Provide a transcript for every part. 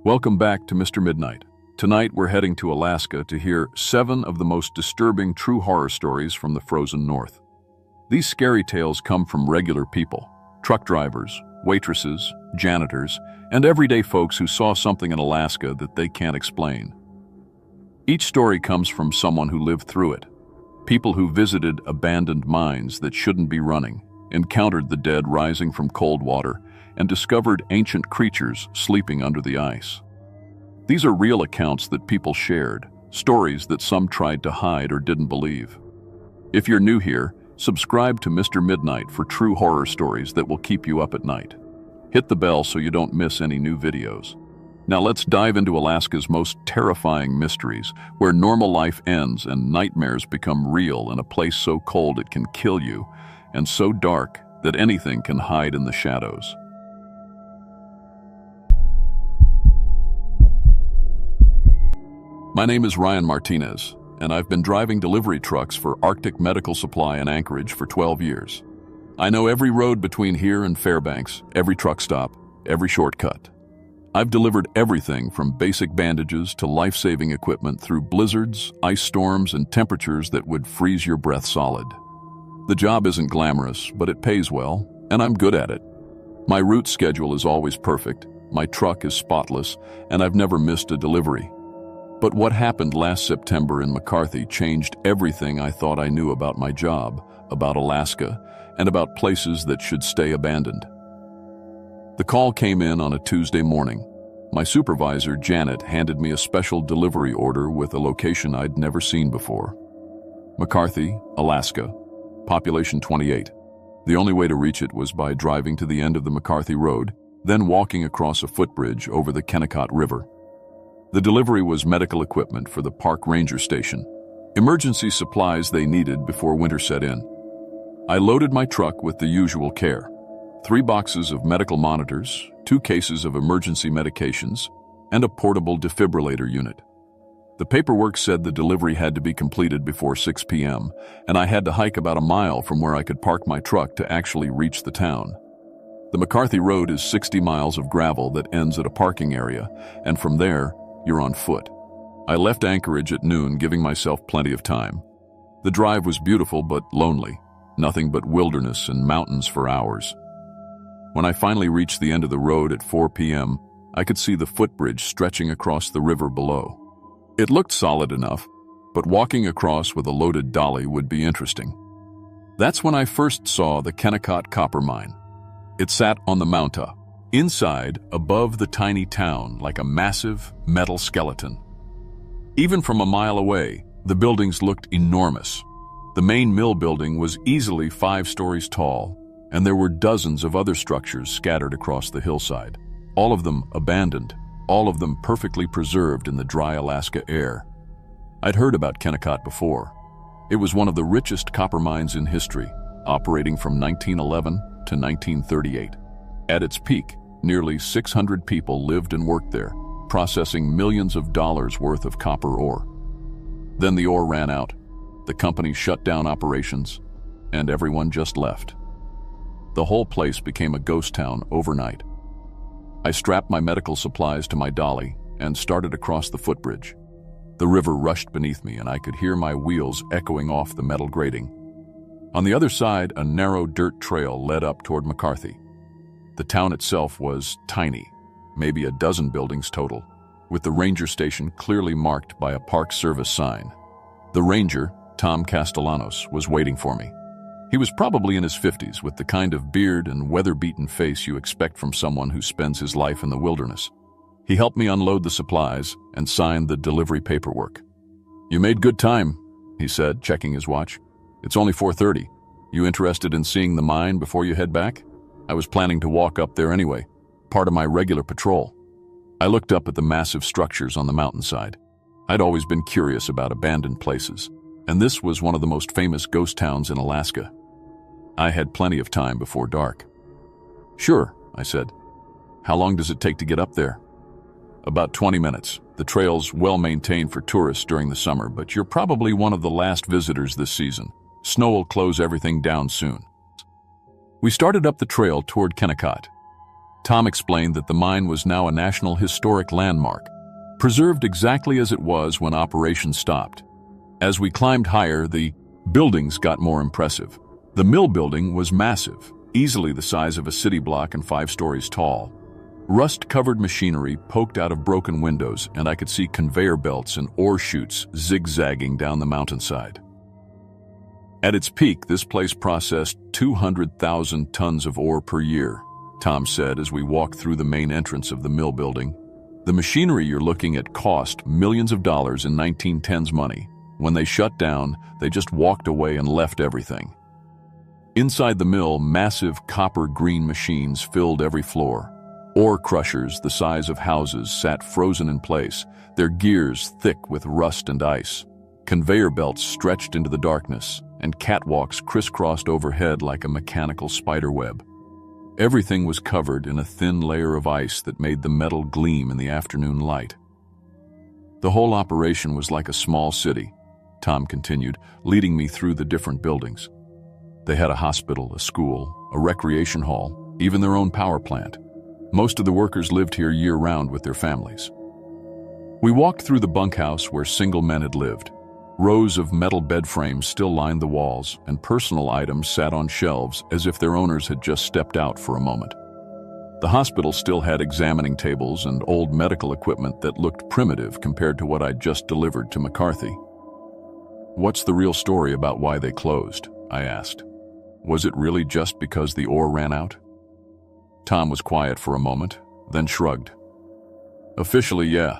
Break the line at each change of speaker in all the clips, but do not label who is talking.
Welcome back to Mr. Midnight. Tonight we're heading to Alaska to hear 7 of the most disturbing true horror stories from the frozen north. These scary tales come from regular people, truck drivers, waitresses, janitors, and everyday folks who saw something in Alaska that they can't explain. Each story comes from someone who lived through it. People who visited abandoned mines that shouldn't be running, encountered the dead rising from cold water, and discovered ancient creatures sleeping under the ice. These are real accounts that people shared, stories that some tried to hide or didn't believe. If you're new here, subscribe to Mr. Midnight for true horror stories that will keep you up at night. Hit the bell so you don't miss any new videos. Now let's dive into Alaska's most terrifying mysteries, where normal life ends and nightmares become real in a place so cold it can kill you, and so dark that anything can hide in the shadows. My name is Ryan Martinez, and I've been driving delivery trucks for Arctic Medical Supply in Anchorage for 12 years. I know every road between here and Fairbanks, every truck stop, every shortcut. I've delivered everything from basic bandages to life-saving equipment through blizzards, ice storms, and temperatures that would freeze your breath solid. The job isn't glamorous, but it pays well, and I'm good at it. My route schedule is always perfect, my truck is spotless, and I've never missed a delivery. But what happened last September in McCarthy changed everything I thought I knew about my job, about Alaska, and about places that should stay abandoned. The call came in on a Tuesday morning. My supervisor, Janet, handed me a special delivery order with a location I'd never seen before. McCarthy, Alaska, population 28. The only way to reach it was by driving to the end of the McCarthy Road, then walking across a footbridge over the Kennecott River. The delivery was medical equipment for the park ranger station, emergency supplies they needed before winter set in. I loaded my truck with the usual care: 3 boxes of medical monitors, 2 cases of emergency medications, and a portable defibrillator unit. The paperwork said the delivery had to be completed before 6 p.m., and I had to hike about a mile from where I could park my truck to actually reach the town. The McCarthy Road is 60 miles of gravel that ends at a parking area, and from there, you're on foot. I left Anchorage at noon, giving myself plenty of time. The drive was beautiful but lonely, nothing but wilderness and mountains for hours. When I finally reached the end of the road at 4 p.m., I could see the footbridge stretching across the river below. It looked solid enough, but walking across with a loaded dolly would be interesting. That's when I first saw the Kennecott copper mine. It sat on the mountaintop, inside, above the tiny town, like a massive metal skeleton. Even from a mile away, the buildings looked enormous. The main mill building was easily 5 stories tall, and there were dozens of other structures scattered across the hillside, all of them abandoned, all of them perfectly preserved in the dry Alaska air. I'd heard about Kennecott before. It was one of the richest copper mines in history, operating from 1911 to 1938. At its peak, nearly 600 people lived and worked there, processing millions of dollars worth of copper ore. Then the ore ran out, the company shut down operations, and everyone just left. The whole place became a ghost town overnight. I strapped my medical supplies to my dolly and started across the footbridge. The river rushed beneath me, and I could hear my wheels echoing off the metal grating. On the other side, a narrow dirt trail led up toward McCarthy. The town itself was tiny, maybe a dozen buildings total, with the ranger station clearly marked by a Park Service sign. The ranger, Tom Castellanos, was waiting for me. He was probably in his 50s, with the kind of beard and weather-beaten face you expect from someone who spends his life in the wilderness. He helped me unload the supplies and signed the delivery paperwork. "You made good time," he said, checking his watch. "It's only 4:30. You interested in seeing the mine before you head back?" I was planning to walk up there anyway, part of my regular patrol. I looked up at the massive structures on the mountainside. I'd always been curious about abandoned places, and this was one of the most famous ghost towns in Alaska. I had plenty of time before dark. "Sure," I said. "How long does it take to get up there?" "About 20 minutes. The trail's well maintained for tourists during the summer, but you're probably one of the last visitors this season. Snow will close everything down soon." We started up the trail toward Kennecott. Tom explained that the mine was now a National Historic Landmark, preserved exactly as it was when operations stopped. As we climbed higher, the buildings got more impressive. The mill building was massive, easily the size of a city block and 5 stories tall. Rust-covered machinery poked out of broken windows, and I could see conveyor belts and ore chutes zigzagging down the mountainside. At its peak, this place processed 200,000 tons of ore per year, Tom said as we walked through the main entrance of the mill building. The machinery you're looking at cost millions of dollars in 1910s money. When they shut down, they just walked away and left everything. Inside the mill, massive copper-green machines filled every floor. Ore crushers the size of houses sat frozen in place, their gears thick with rust and ice. Conveyor belts stretched into the darkness, and catwalks crisscrossed overhead like a mechanical spiderweb. Everything was covered in a thin layer of ice that made the metal gleam in the afternoon light. The whole operation was like a small city, Tom continued, leading me through the different buildings. They had a hospital, a school, a recreation hall, even their own power plant. Most of the workers lived here year-round with their families. We walked through the bunkhouse where single men had lived. Rows of metal bed frames still lined the walls, and personal items sat on shelves as if their owners had just stepped out for a moment. The hospital still had examining tables and old medical equipment that looked primitive compared to what I'd just delivered to McCarthy. "What's the real story about why they closed?" I asked. "Was it really just because the ore ran out?" Tom was quiet for a moment, then shrugged. "Officially, yeah.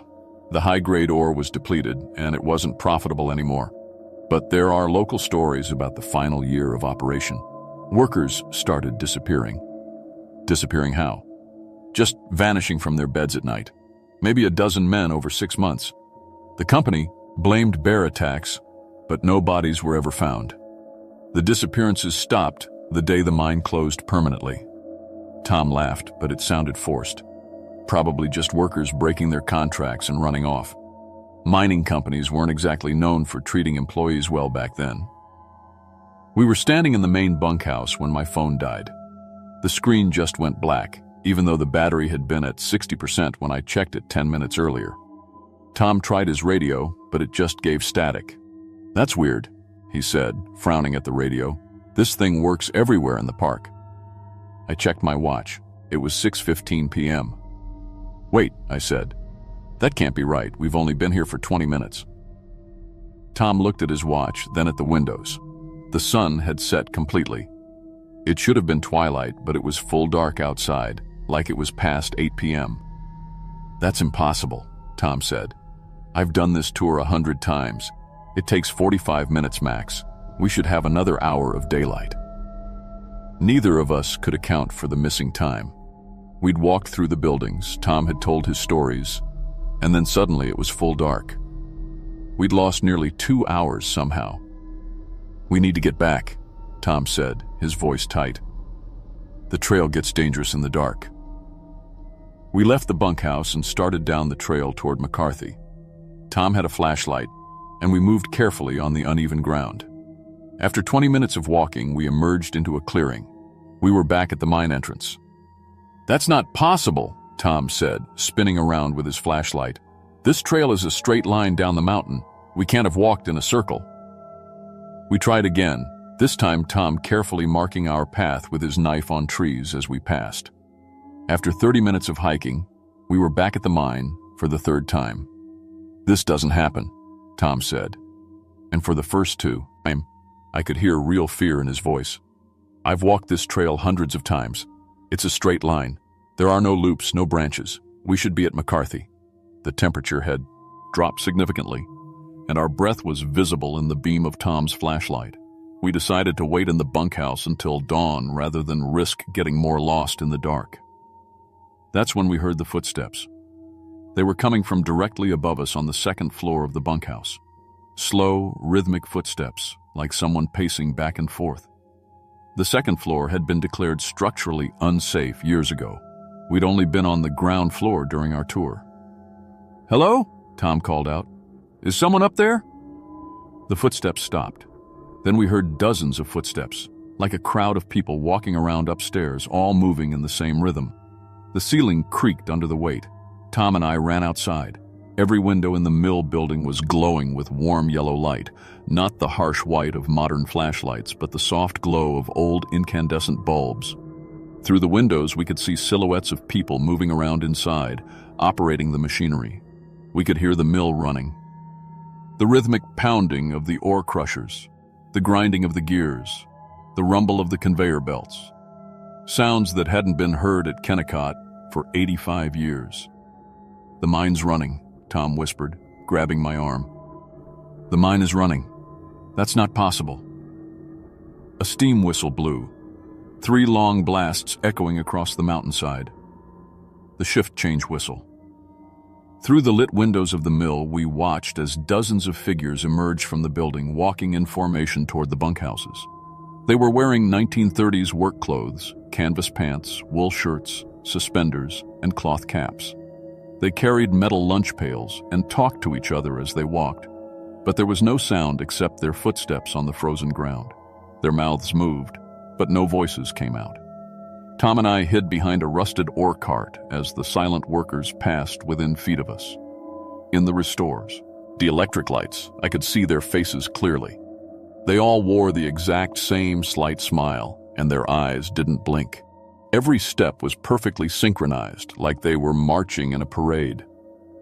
The high-grade ore was depleted, and it wasn't profitable anymore. But there are local stories about the final year of operation. Workers started disappearing." "Disappearing how?" "Just vanishing from their beds at night. Maybe a dozen men over 6 months. The company blamed bear attacks, but no bodies were ever found. The disappearances stopped the day the mine closed permanently." Tom laughed, but it sounded forced. Probably just workers breaking their contracts and running off. Mining companies weren't exactly known for treating employees well back then. We were standing in the main bunkhouse when my phone died. The screen just went black, even though the battery had been at 60% when I checked it 10 minutes earlier. Tom tried his radio, but it just gave static. "That's weird," he said, frowning at the radio. "This thing works everywhere in the park." I checked my watch. It was 6:15 p.m. "Wait," I said. "That can't be right. We've only been here for 20 minutes." Tom looked at his watch, then at the windows. The sun had set completely. It should have been twilight, but it was full dark outside, like it was past 8 p.m. "That's impossible," Tom said. "I've done this tour 100 times. It takes 45 minutes max. We should have another hour of daylight." Neither of us could account for the missing time. We'd walked through the buildings, Tom had told his stories, and then suddenly it was full dark. We'd lost nearly 2 hours somehow. "We need to get back," Tom said, his voice tight. "The trail gets dangerous in the dark." We left the bunkhouse and started down the trail toward McCarthy. Tom had a flashlight, and we moved carefully on the uneven ground. After 20 minutes of walking, we emerged into a clearing. We were back at the mine entrance. "That's not possible," Tom said, spinning around with his flashlight. "This trail is a straight line down the mountain. We can't have walked in a circle." We tried again, this time Tom carefully marking our path with his knife on trees as we passed. After 30 minutes of hiking, we were back at the mine for the 3rd time. "This doesn't happen," Tom said. And for the first 2, I could hear real fear in his voice. "I've walked this trail hundreds of times. It's a straight line. There are no loops, no branches. We should be at McCarthy." The temperature had dropped significantly, and our breath was visible in the beam of Tom's flashlight. We decided to wait in the bunkhouse until dawn rather than risk getting more lost in the dark. That's when we heard the footsteps. They were coming from directly above us on the 2nd floor of the bunkhouse. Slow, rhythmic footsteps, like someone pacing back and forth. The 2nd floor had been declared structurally unsafe years ago. We'd only been on the ground floor during our tour. "Hello?" Tom called out. "Is someone up there?" The footsteps stopped. Then we heard dozens of footsteps, like a crowd of people walking around upstairs, all moving in the same rhythm. The ceiling creaked under the weight. Tom and I ran outside. Every window in the mill building was glowing with warm yellow light, not the harsh white of modern flashlights, but the soft glow of old incandescent bulbs. Through the windows, we could see silhouettes of people moving around inside, operating the machinery. We could hear the mill running. The rhythmic pounding of the ore crushers, the grinding of the gears, the rumble of the conveyor belts. Sounds that hadn't been heard at Kennecott for 85 years. "The mine's running," Tom whispered, grabbing my arm. "The mine is running. That's not possible." A steam whistle blew, 3 long blasts echoing across the mountainside. The shift change whistle. Through the lit windows of the mill, we watched as dozens of figures emerged from the building, walking in formation toward the bunkhouses. They were wearing 1930s work clothes, canvas pants, wool shirts, suspenders, and cloth caps. They carried metal lunch pails and talked to each other as they walked, but there was no sound except their footsteps on the frozen ground. Their mouths moved, but no voices came out. Tom and I hid behind a rusted ore cart as the silent workers passed within feet of us. In the restores, the electric lights, I could see their faces clearly. They all wore the exact same slight smile, and their eyes didn't blink. Every step was perfectly synchronized, like they were marching in a parade.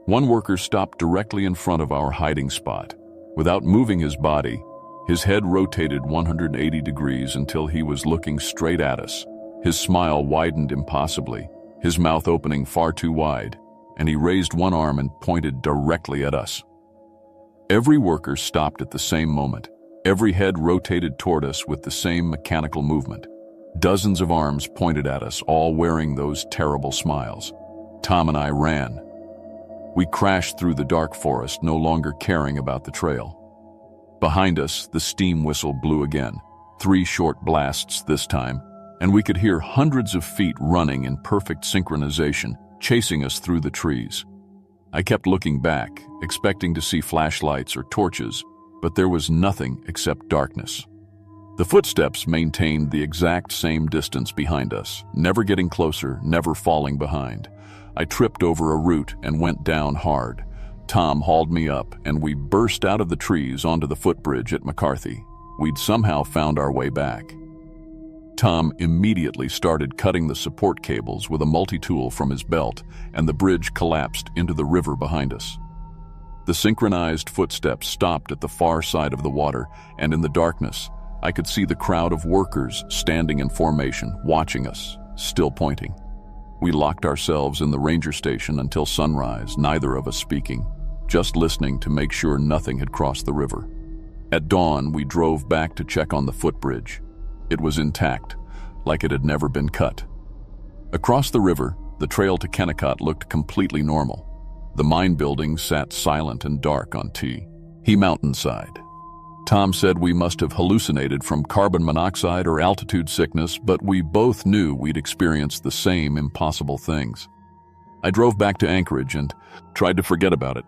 One worker stopped directly in front of our hiding spot. Without moving his body, his head rotated 180 degrees until he was looking straight at us. His smile widened impossibly, his mouth opening far too wide, and he raised one arm and pointed directly at us. Every worker stopped at the same moment. Every head rotated toward us with the same mechanical movement. Dozens of arms pointed at us, all wearing those terrible smiles. Tom and I ran. We crashed through the dark forest, no longer caring about the trail. Behind us, the steam whistle blew again, 3 short blasts this time, and we could hear hundreds of feet running in perfect synchronization, chasing us through the trees. I kept looking back, expecting to see flashlights or torches, but there was nothing except darkness. The footsteps maintained the exact same distance behind us, never getting closer, never falling behind. I tripped over a root and went down hard. Tom hauled me up, and we burst out of the trees onto the footbridge at McCarthy. We'd somehow found our way back. Tom immediately started cutting the support cables with a multi-tool from his belt, and the bridge collapsed into the river behind us. The synchronized footsteps stopped at the far side of the water, and in the darkness, I could see the crowd of workers standing in formation, watching us, still pointing. We locked ourselves in the ranger station until sunrise, neither of us speaking, just listening to make sure nothing had crossed the river. At dawn, we drove back to check on the footbridge. It was intact, like it had never been cut. Across the river, the trail to Kennecott looked completely normal. The mine building sat silent and dark on T. Mountainside. Tom said we must have hallucinated from carbon monoxide or altitude sickness, but we both knew we'd experienced the same impossible things. I drove back to Anchorage and tried to forget about it.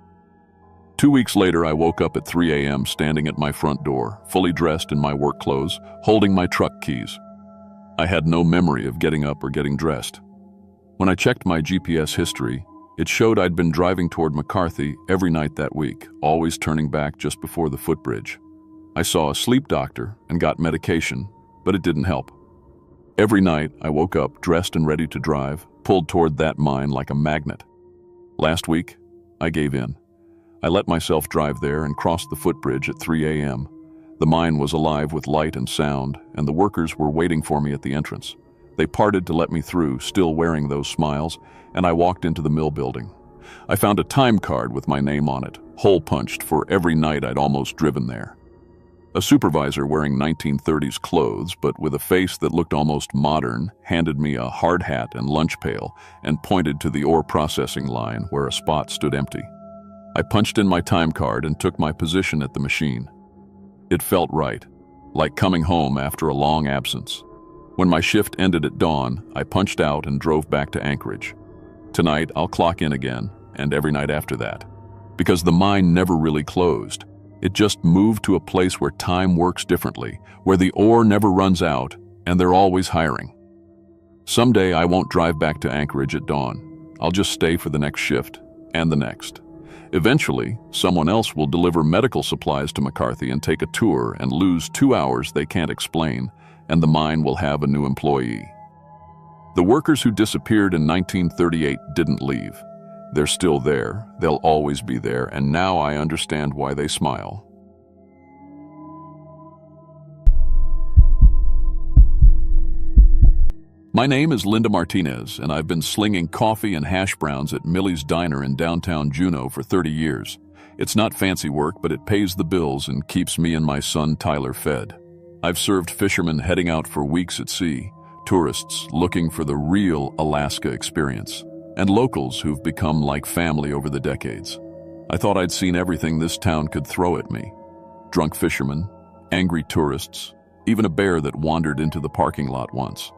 2 weeks later, I woke up at 3 a.m. standing at my front door, fully dressed in my work clothes, holding my truck keys. I had no memory of getting up or getting dressed. When I checked my GPS history, it showed I'd been driving toward McCarthy every night that week, always turning back just before the footbridge. I saw a sleep doctor and got medication, but it didn't help. Every night, I woke up dressed and ready to drive, pulled toward that mine like a magnet. Last week, I gave in. I let myself drive there and crossed the footbridge at 3 a.m. The mine was alive with light and sound, and the workers were waiting for me at the entrance. They parted to let me through, still wearing those smiles, and I walked into the mill building. I found a time card with my name on it, hole-punched for every night I'd almost driven there. A supervisor wearing 1930s clothes, but with a face that looked almost modern, handed me a hard hat and lunch pail and pointed to the ore processing line where a spot stood empty. I punched in my time card and took my position at the machine. It felt right, like coming home after a long absence. When my shift ended at dawn, I punched out and drove back to Anchorage. Tonight, I'll clock in again, and every night after that. Because the mine never really closed. It just moved to a place where time works differently, where the ore never runs out, and they're always hiring. Someday I won't drive back to Anchorage at dawn. I'll just stay for the next shift, and the next. Eventually, someone else will deliver medical supplies to McCarthy and take a tour and lose 2 hours they can't explain, and the mine will have a new employee. The workers who disappeared in 1938 didn't leave. They're still there, they'll always be there, and now I understand why they smile. My name is Linda Martinez, and I've been slinging coffee and hash browns at Millie's Diner in downtown Juneau for 30 years. It's not fancy work, but it pays the bills and keeps me and my son Tyler fed. I've served fishermen heading out for weeks at sea, tourists looking for the real Alaska experience, and locals who've become like family over the decades. I thought I'd seen everything this town could throw at me. Drunk fishermen, angry tourists, even a bear that wandered into the parking lot once.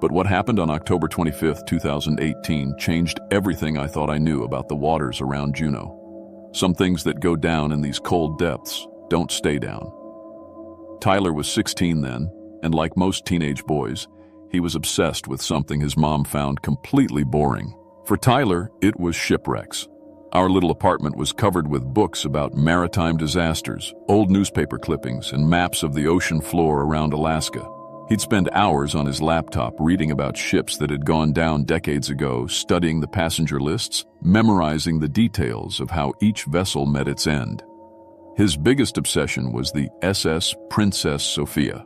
But what happened on October 25, 2018 changed everything I thought I knew about the waters around Juneau. Some things that go down in these cold depths don't stay down. Tyler was 16 then, and like most teenage boys, he was obsessed with something his mom found completely boring. For Tyler, it was shipwrecks. Our little apartment was covered with books about maritime disasters, old newspaper clippings, and maps of the ocean floor around Alaska. He'd spend hours on his laptop reading about ships that had gone down decades ago, studying the passenger lists, memorizing the details of how each vessel met its end. His biggest obsession was the SS Princess Sophia.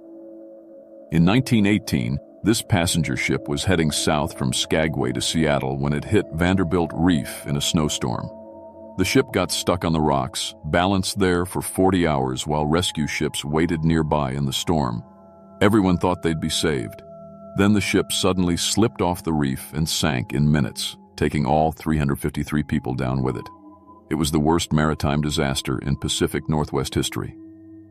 In 1918, this passenger ship was heading south from Skagway to Seattle when it hit Vanderbilt Reef in a snowstorm. The ship got stuck on the rocks, balanced there for 40 hours while rescue ships waited nearby in the storm. Everyone thought they'd be saved. Then the ship suddenly slipped off the reef and sank in minutes, taking all 353 people down with it. It was the worst maritime disaster in Pacific Northwest history.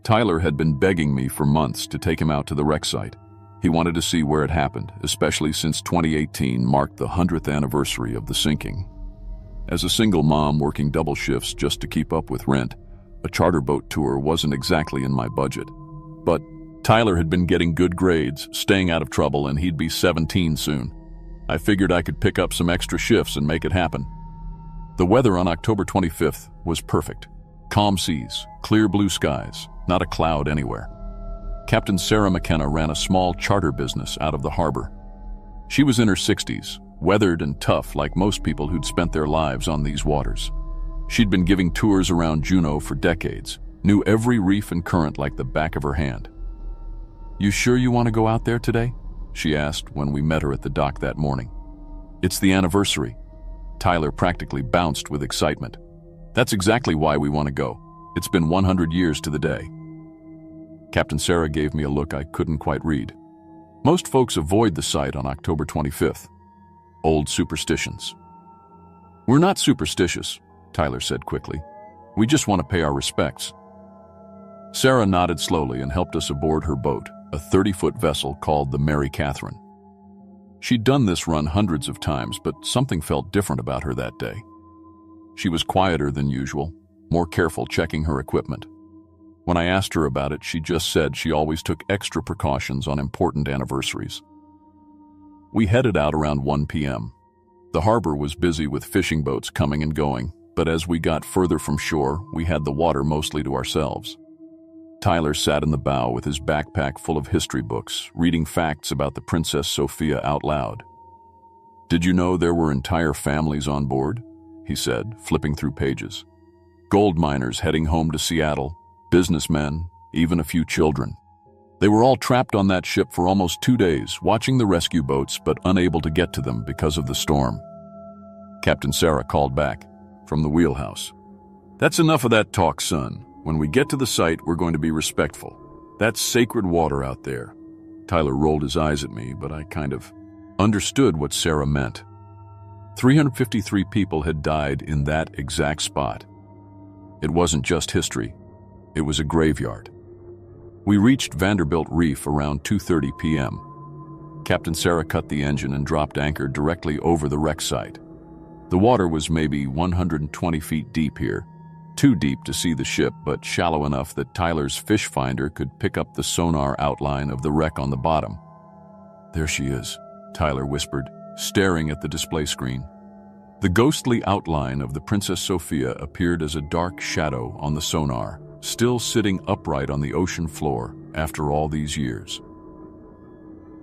Tyler had been begging me for months to take him out to the wreck site. He wanted to see where it happened, especially since 2018 marked the 100th anniversary of the sinking. As a single mom working double shifts just to keep up with rent, a charter boat tour wasn't exactly in my budget. But Tyler had been getting good grades, staying out of trouble, and he'd be 17 soon. I figured I could pick up some extra shifts and make it happen. The weather on October 25th was perfect. Calm seas, clear blue skies, not a cloud anywhere. Captain Sarah McKenna ran a small charter business out of the harbor. She was in her 60s, weathered and tough like most people who'd spent their lives on these waters. She'd been giving tours around Juneau for decades, knew every reef and current like the back of her hand. "You sure you want to go out there today?" she asked when we met her at the dock that morning. "It's the anniversary." Tyler practically bounced with excitement. "That's exactly why we want to go. It's been 100 years to the day." Captain Sarah gave me a look I couldn't quite read. Most folks avoid the site on October 25th. Old superstitions. "We're not superstitious," Tyler said quickly. "We just want to pay our respects." Sarah nodded slowly and helped us aboard her boat, a 30-foot vessel called the Mary Catherine. She'd done this run hundreds of times, but something felt different about her that day. She was quieter than usual, more careful checking her equipment. When I asked her about it, she just said she always took extra precautions on important anniversaries. We headed out around 1 p.m. The harbor was busy with fishing boats coming and going, but as we got further from shore, we had the water mostly to ourselves. Tyler sat in the bow with his backpack full of history books, reading facts about the Princess Sophia out loud. "Did you know there were entire families on board?" he said, flipping through pages. "Gold miners heading home to Seattle, businessmen, even a few children. They were all trapped on that ship for almost 2 days, watching the rescue boats but unable to get to them because of the storm." Captain Sarah called back from the wheelhouse. "That's enough of that talk, son. When we get to the site, we're going to be respectful. That's sacred water out there." Tyler rolled his eyes at me, but I kind of understood what Sarah meant. 353 people had died in that exact spot. It wasn't just history. It was a graveyard. We reached Vanderbilt Reef around 2:30 p.m. Captain Sarah cut the engine and dropped anchor directly over the wreck site. The water was maybe 120 feet deep here, too deep to see the ship, but shallow enough that Tyler's fish finder could pick up the sonar outline of the wreck on the bottom. "There she is," Tyler whispered, staring at the display screen. The ghostly outline of the Princess Sophia appeared as a dark shadow on the sonar, still sitting upright on the ocean floor after all these years.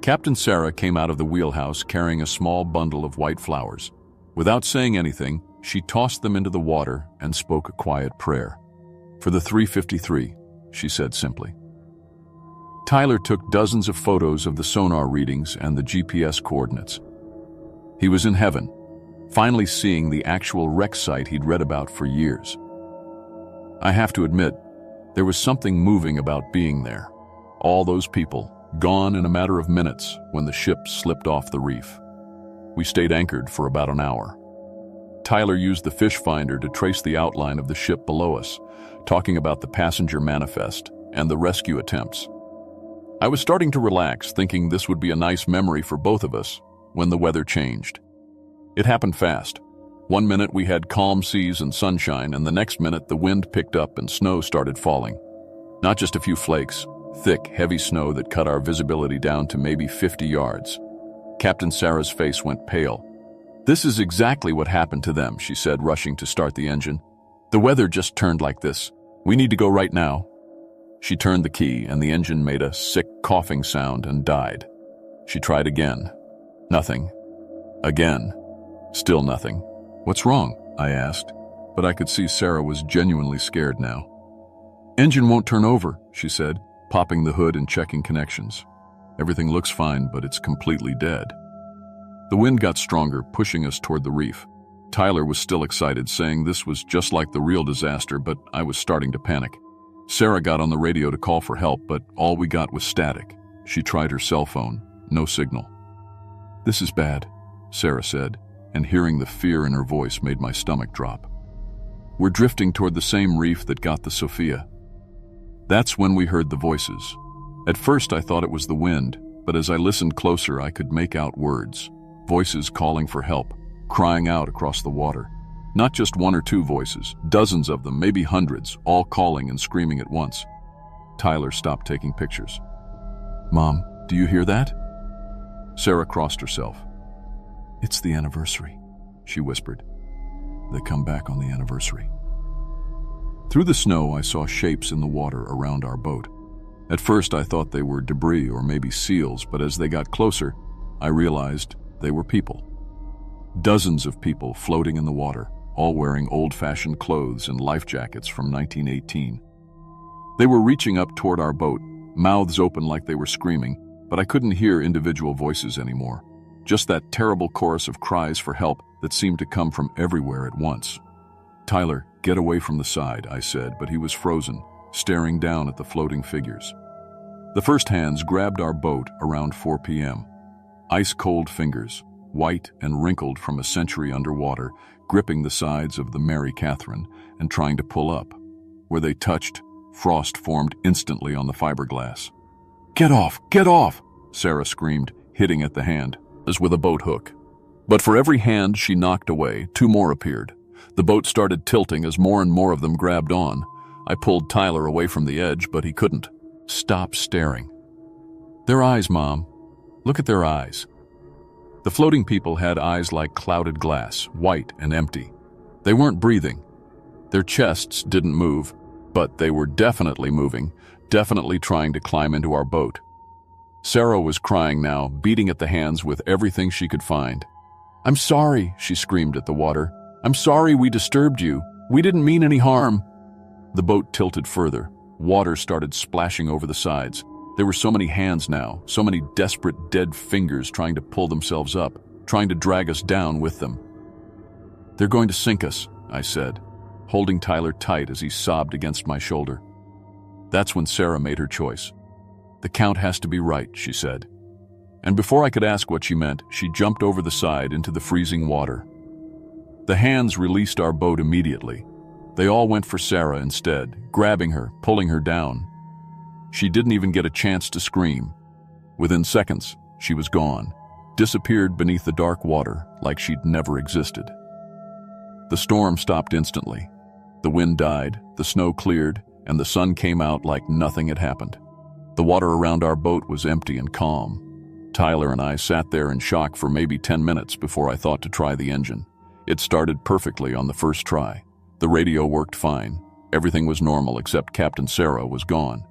Captain Sarah came out of the wheelhouse carrying a small bundle of white flowers. Without saying anything, she tossed them into the water and spoke a quiet prayer. "For the 353, she said simply. Tyler took dozens of photos of the sonar readings and the GPS coordinates. He was in heaven, finally seeing the actual wreck site he'd read about for years. I have to admit, there was something moving about being there. All those people, gone in a matter of minutes when the ship slipped off the reef. We stayed anchored for about an hour. Tyler used the fish finder to trace the outline of the ship below us, talking about the passenger manifest and the rescue attempts. I was starting to relax, thinking this would be a nice memory for both of us, when the weather changed. It happened fast. One minute we had calm seas and sunshine, and the next minute the wind picked up and snow started falling. Not just a few flakes, thick, heavy snow that cut our visibility down to maybe 50 yards. Captain Sarah's face went pale. "This is exactly what happened to them," she said, rushing to start the engine. "The weather just turned like this. We need to go right now." She turned the key and the engine made a sick coughing sound and died. She tried again. Nothing. Again. Still nothing. "What's wrong?" I asked, but I could see Sarah was genuinely scared now. "Engine won't turn over," she said, popping the hood and checking connections. "Everything looks fine, but it's completely dead." The wind got stronger, pushing us toward the reef. Tyler was still excited, saying this was just like the real disaster, but I was starting to panic. Sarah got on the radio to call for help, but all we got was static. She tried her cell phone. No signal. "This is bad," Sarah said, and hearing the fear in her voice made my stomach drop. "We're drifting toward the same reef that got the Sophia." That's when we heard the voices. At first I thought it was the wind, but as I listened closer I could make out words. Voices calling for help, crying out across the water. Not just one or two voices, dozens of them, maybe hundreds, all calling and screaming at once. Tyler stopped taking pictures. "Mom, do you hear that?" Sarah crossed herself. "It's the anniversary," she whispered. "They come back on the anniversary." Through the snow, I saw shapes in the water around our boat. At first, I thought they were debris or maybe seals, but as they got closer, I realized they were people. Dozens of people floating in the water, all wearing old-fashioned clothes and life jackets from 1918. They were reaching up toward our boat, mouths open like they were screaming, but I couldn't hear individual voices anymore. Just that terrible chorus of cries for help that seemed to come from everywhere at once. "Tyler, get away from the side," I said, but he was frozen, staring down at the floating figures. The first hands grabbed our boat around 4 p.m. Ice-cold fingers, white and wrinkled from a century underwater, gripping the sides of the Mary Catherine and trying to pull up. Where they touched, frost formed instantly on the fiberglass. "Get off! Get off!" Sarah screamed, hitting at the hand, as with a boat hook. But for every hand she knocked away, two more appeared. The boat started tilting as more and more of them grabbed on. I pulled Tyler away from the edge, but he couldn't. "Stop staring." "Their eyes, Mom. Look at their eyes." The floating people had eyes like clouded glass, white and empty. They weren't breathing. Their chests didn't move, but they were definitely moving, definitely trying to climb into our boat. Sarah was crying now, beating at the hands with everything she could find. "I'm sorry," she screamed at the water. "I'm sorry we disturbed you. We didn't mean any harm." The boat tilted further. Water started splashing over the sides. There were so many hands now, so many desperate dead fingers trying to pull themselves up, trying to drag us down with them. "They're going to sink us," I said, holding Tyler tight as he sobbed against my shoulder. That's when Sarah made her choice. "The count has to be right," she said. And before I could ask what she meant, she jumped over the side into the freezing water. The hands released our boat immediately. They all went for Sarah instead, grabbing her, pulling her down. She didn't even get a chance to scream. Within seconds, she was gone, disappeared beneath the dark water like she'd never existed. The storm stopped instantly. The wind died, the snow cleared, and the sun came out like nothing had happened. The water around our boat was empty and calm. Tyler and I sat there in shock for maybe 10 minutes before I thought to try the engine. It started perfectly on the first try. The radio worked fine. Everything was normal except Captain Sarah was gone.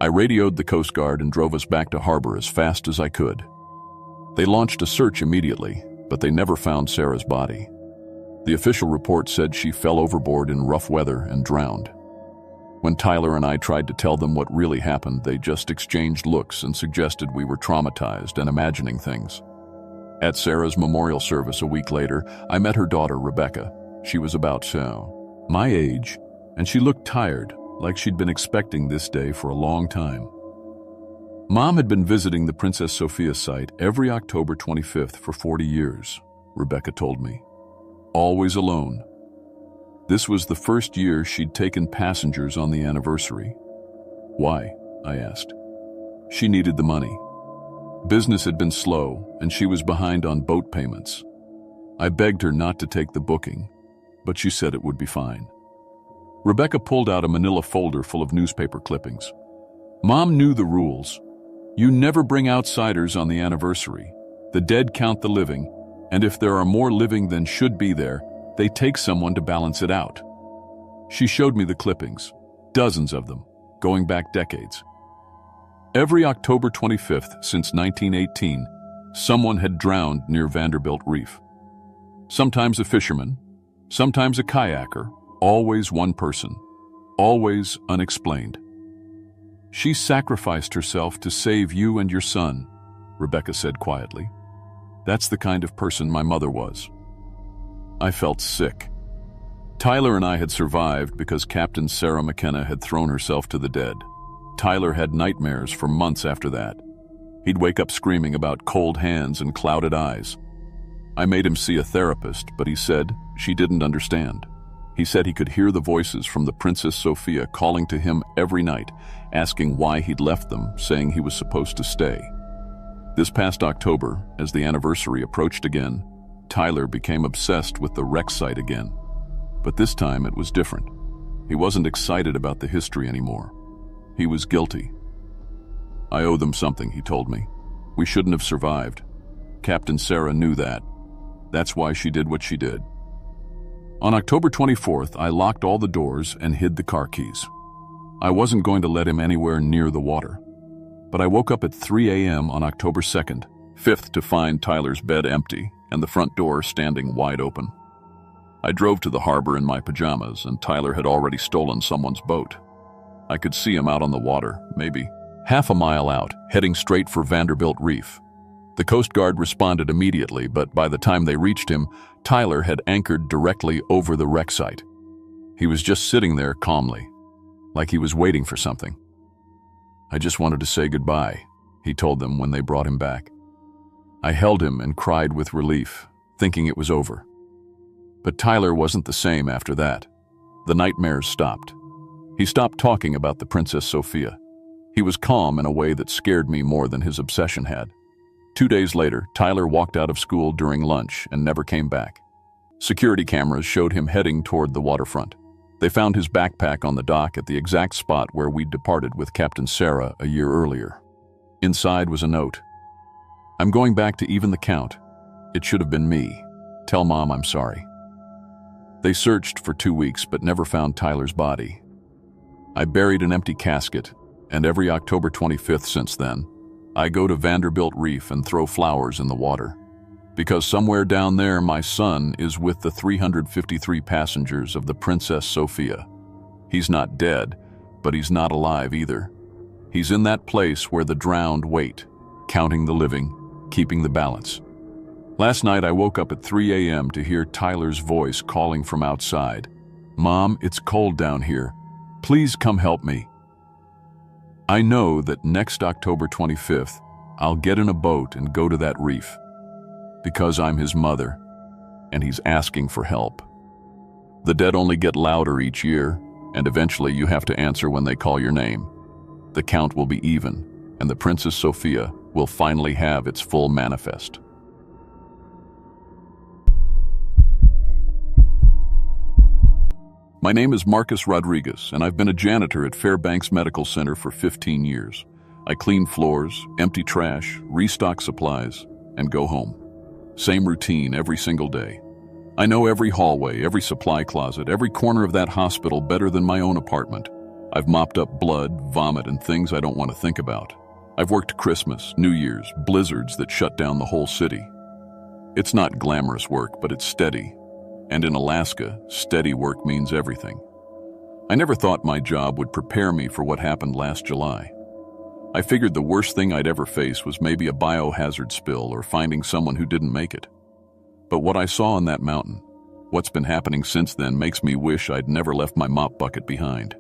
I radioed the Coast Guard and drove us back to harbor as fast as I could. They launched a search immediately, but they never found Sarah's body. The official report said she fell overboard in rough weather and drowned. When Tyler and I tried to tell them what really happened, they just exchanged looks and suggested we were traumatized and imagining things. At Sarah's memorial service a week later, I met her daughter, Rebecca. She was about my age, and she looked tired, like she'd been expecting this day for a long time. Mom had been visiting the Princess Sophia site every October 25th for 40 years, Rebecca told me. Always alone. This was the first year she'd taken passengers on the anniversary. Why? I asked. She needed the money. Business had been slow, and she was behind on boat payments. I begged her not to take the booking, but she said it would be fine. Rebecca pulled out a manila folder full of newspaper clippings. Mom knew the rules. You never bring outsiders on the anniversary. The dead count the living, and if there are more living than should be there, they take someone to balance it out. She showed me the clippings, dozens of them, going back decades. Every October 25th since 1918, someone had drowned near Vanderbilt Reef. Sometimes a fisherman, sometimes a kayaker, always one person, always unexplained. She sacrificed herself to save you and your son, Rebecca said quietly. That's the kind of person my mother was. I felt sick. Tyler and I had survived because Captain Sarah McKenna had thrown herself to the dead. Tyler had nightmares for months after that. He'd wake up screaming about cold hands and clouded eyes. I made him see a therapist, but he said she didn't understand. He said he could hear the voices from the Princess Sophia calling to him every night, asking why he'd left them, saying he was supposed to stay. This past October, as the anniversary approached again, Tyler became obsessed with the wreck site again. But this time it was different. He wasn't excited about the history anymore. He was guilty. I owe them something, he told me. We shouldn't have survived. Captain Sarah knew that. That's why she did what she did. On October 24th, I locked all the doors and hid the car keys. I wasn't going to let him anywhere near the water. But I woke up at 3 a.m. on October 2nd, 5th, to find Tyler's bed empty and the front door standing wide open. I drove to the harbor in my pajamas, and Tyler had already stolen someone's boat. I could see him out on the water, maybe half a mile out, heading straight for Vanderbilt Reef. The Coast Guard responded immediately, but by the time they reached him, Tyler had anchored directly over the wreck site. He was just sitting there calmly, like he was waiting for something. I just wanted to say goodbye, he told them when they brought him back. I held him and cried with relief, thinking it was over. But Tyler wasn't the same after that. The nightmares stopped. He stopped talking about the Princess Sophia. He was calm in a way that scared me more than his obsession had. 2 days later, Tyler walked out of school during lunch and never came back. Security cameras showed him heading toward the waterfront. They found his backpack on the dock at the exact spot where we'd departed with Captain Sarah a year earlier. Inside was a note. I'm going back to even the count. It should have been me. Tell Mom I'm sorry. They searched for 2 weeks but never found Tyler's body. I buried an empty casket, and every October 25th since then, I go to Vanderbilt Reef and throw flowers in the water. Because somewhere down there my son is with the 353 passengers of the Princess Sophia. He's not dead, but he's not alive either. He's in that place where the drowned wait, counting the living, keeping the balance. Last night I woke up at 3 a.m. to hear Tyler's voice calling from outside. Mom, it's cold down here. Please come help me. I know that next October 25th, I'll get in a boat and go to that reef. Because I'm his mother, and he's asking for help. The dead only get louder each year, and eventually you have to answer when they call your name. The count will be even, and the Princess Sophia will finally have its full manifest. My name is Marcus Rodriguez, and I've been a janitor at Fairbanks Medical Center for 15 years. I clean floors, empty trash, restock supplies, and go home. Same routine every single day. I know every hallway, every supply closet, every corner of that hospital better than my own apartment. I've mopped up blood, vomit, and things I don't want to think about. I've worked Christmas, New Year's, blizzards that shut down the whole city. It's not glamorous work, but it's steady. And in Alaska, steady work means everything. I never thought my job would prepare me for what happened last July. I figured the worst thing I'd ever face was maybe a biohazard spill or finding someone who didn't make it. But what I saw on that mountain, what's been happening since then, makes me wish I'd never left my mop bucket behind.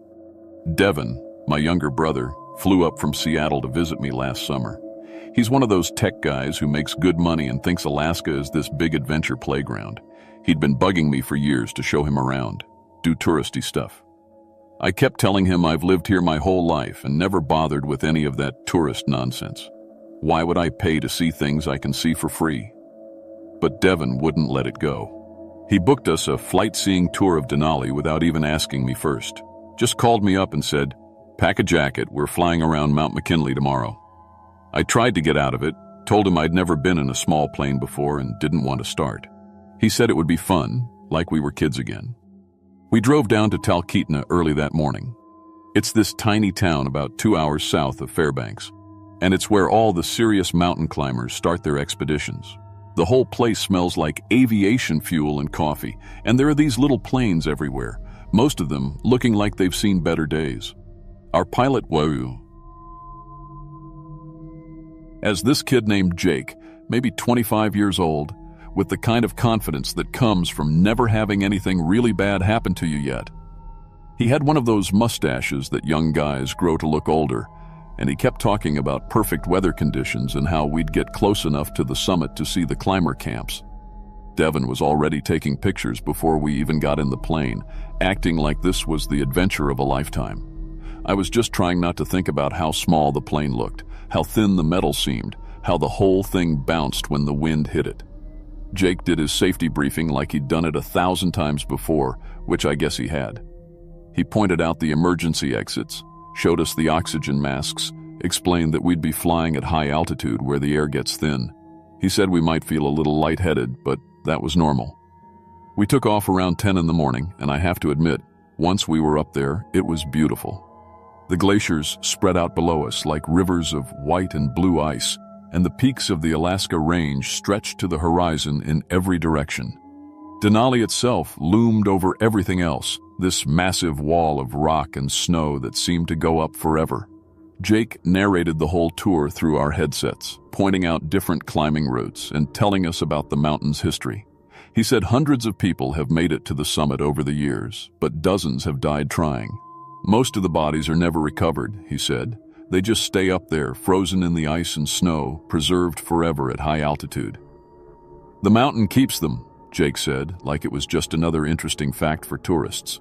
Devin, my younger brother, flew up from Seattle to visit me last summer. He's one of those tech guys who makes good money and thinks Alaska is this big adventure playground. He'd been bugging me for years to show him around, do touristy stuff. I kept telling him I've lived here my whole life and never bothered with any of that tourist nonsense. Why would I pay to see things I can see for free? But Devin wouldn't let it go. He booked us a flight-seeing tour of Denali without even asking me first. Just called me up and said, "Pack a jacket, we're flying around Mount McKinley tomorrow." I tried to get out of it, told him I'd never been in a small plane before and didn't want to start. He said it would be fun, like we were kids again. We drove down to Talkeetna early that morning. It's this tiny town about 2 hours south of Fairbanks, and it's where all the serious mountain climbers start their expeditions. The whole place smells like aviation fuel and coffee, and there are these little planes everywhere, most of them looking like they've seen better days. Our pilot, as this kid named Jake, maybe 25 years old, with the kind of confidence that comes from never having anything really bad happen to you yet. He had one of those mustaches that young guys grow to look older, and he kept talking about perfect weather conditions and how we'd get close enough to the summit to see the climber camps. Devin was already taking pictures before we even got in the plane, acting like this was the adventure of a lifetime. I was just trying not to think about how small the plane looked, how thin the metal seemed, how the whole thing bounced when the wind hit it. Jake did his safety briefing like he'd done it 1,000 times before, which I guess he had. He pointed out the emergency exits, showed us the oxygen masks, explained that we'd be flying at high altitude where the air gets thin. He said we might feel a little lightheaded, but that was normal. We took off around 10 in the morning, and I have to admit, once we were up there, it was beautiful. The glaciers spread out below us like rivers of white and blue ice, and the peaks of the Alaska Range stretched to the horizon in every direction. Denali itself loomed over everything else, this massive wall of rock and snow that seemed to go up forever. Jake narrated the whole tour through our headsets, pointing out different climbing routes and telling us about the mountain's history. He said hundreds of people have made it to the summit over the years, but dozens have died trying. Most of the bodies are never recovered, he said. They just stay up there, frozen in the ice and snow, preserved forever at high altitude. The mountain keeps them, Jake said, like it was just another interesting fact for tourists.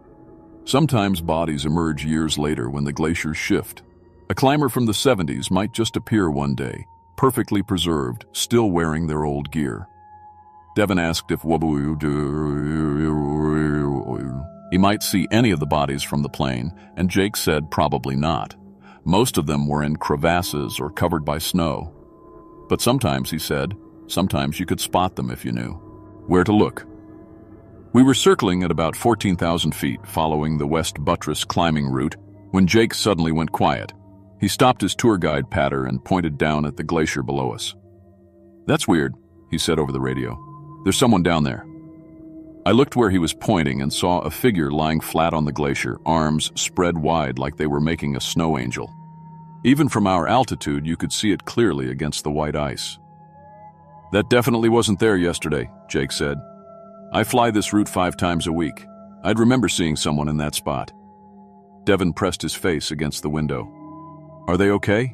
Sometimes bodies emerge years later when the glaciers shift. A climber from the 70s might just appear one day, perfectly preserved, still wearing their old gear. Devin asked if he might see any of the bodies from the plane, and Jake said probably not. Most of them were in crevasses or covered by snow. But sometimes, he said, sometimes you could spot them if you knew where to look. We were circling at about 14,000 feet, following the West Buttress climbing route, when Jake suddenly went quiet. He stopped his tour guide patter and pointed down at the glacier below us. "That's weird," he said over the radio. "There's someone down there." I looked where he was pointing and saw a figure lying flat on the glacier, arms spread wide like they were making a snow angel. Even from our altitude, you could see it clearly against the white ice. "That definitely wasn't there yesterday," Jake said. "I fly this route 5 times a week. I'd remember seeing someone in that spot." Devin pressed his face against the window. "Are they okay?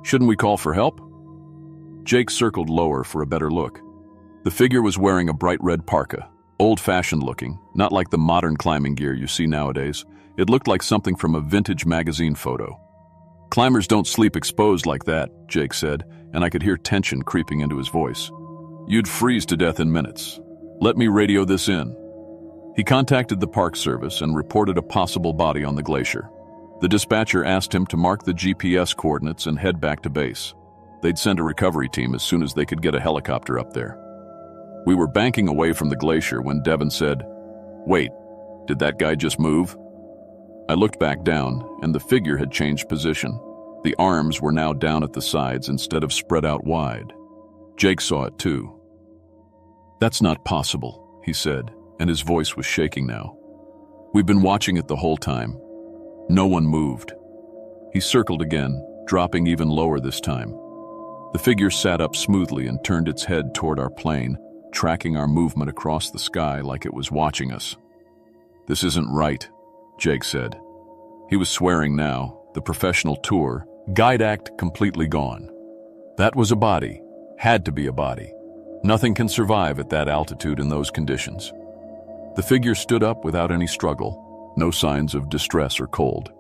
Shouldn't we call for help?" Jake circled lower for a better look. The figure was wearing a bright red parka, old-fashioned looking, not like the modern climbing gear you see nowadays. It looked like something from a vintage magazine photo. "Climbers don't sleep exposed like that," Jake said, and I could hear tension creeping into his voice. "You'd freeze to death in minutes. Let me radio this in." He contacted the Park Service and reported a possible body on the glacier. The dispatcher asked him to mark the GPS coordinates and head back to base. They'd send a recovery team as soon as they could get a helicopter up there. We were banking away from the glacier when Devin said, "Wait, did that guy just move?" I looked back down, and the figure had changed position. The arms were now down at the sides instead of spread out wide. Jake saw it too. "That's not possible," he said, and his voice was shaking now. "We've been watching it the whole time. No one moved." He circled again, dropping even lower this time. The figure sat up smoothly and turned its head toward our plane, tracking our movement across the sky like it was watching us. "This isn't right," Jake said. He was swearing now, the professional tour, guide act completely gone. That was a body, had to be a body. Nothing can survive at that altitude in those conditions. The figure stood up without any struggle, no signs of distress or cold.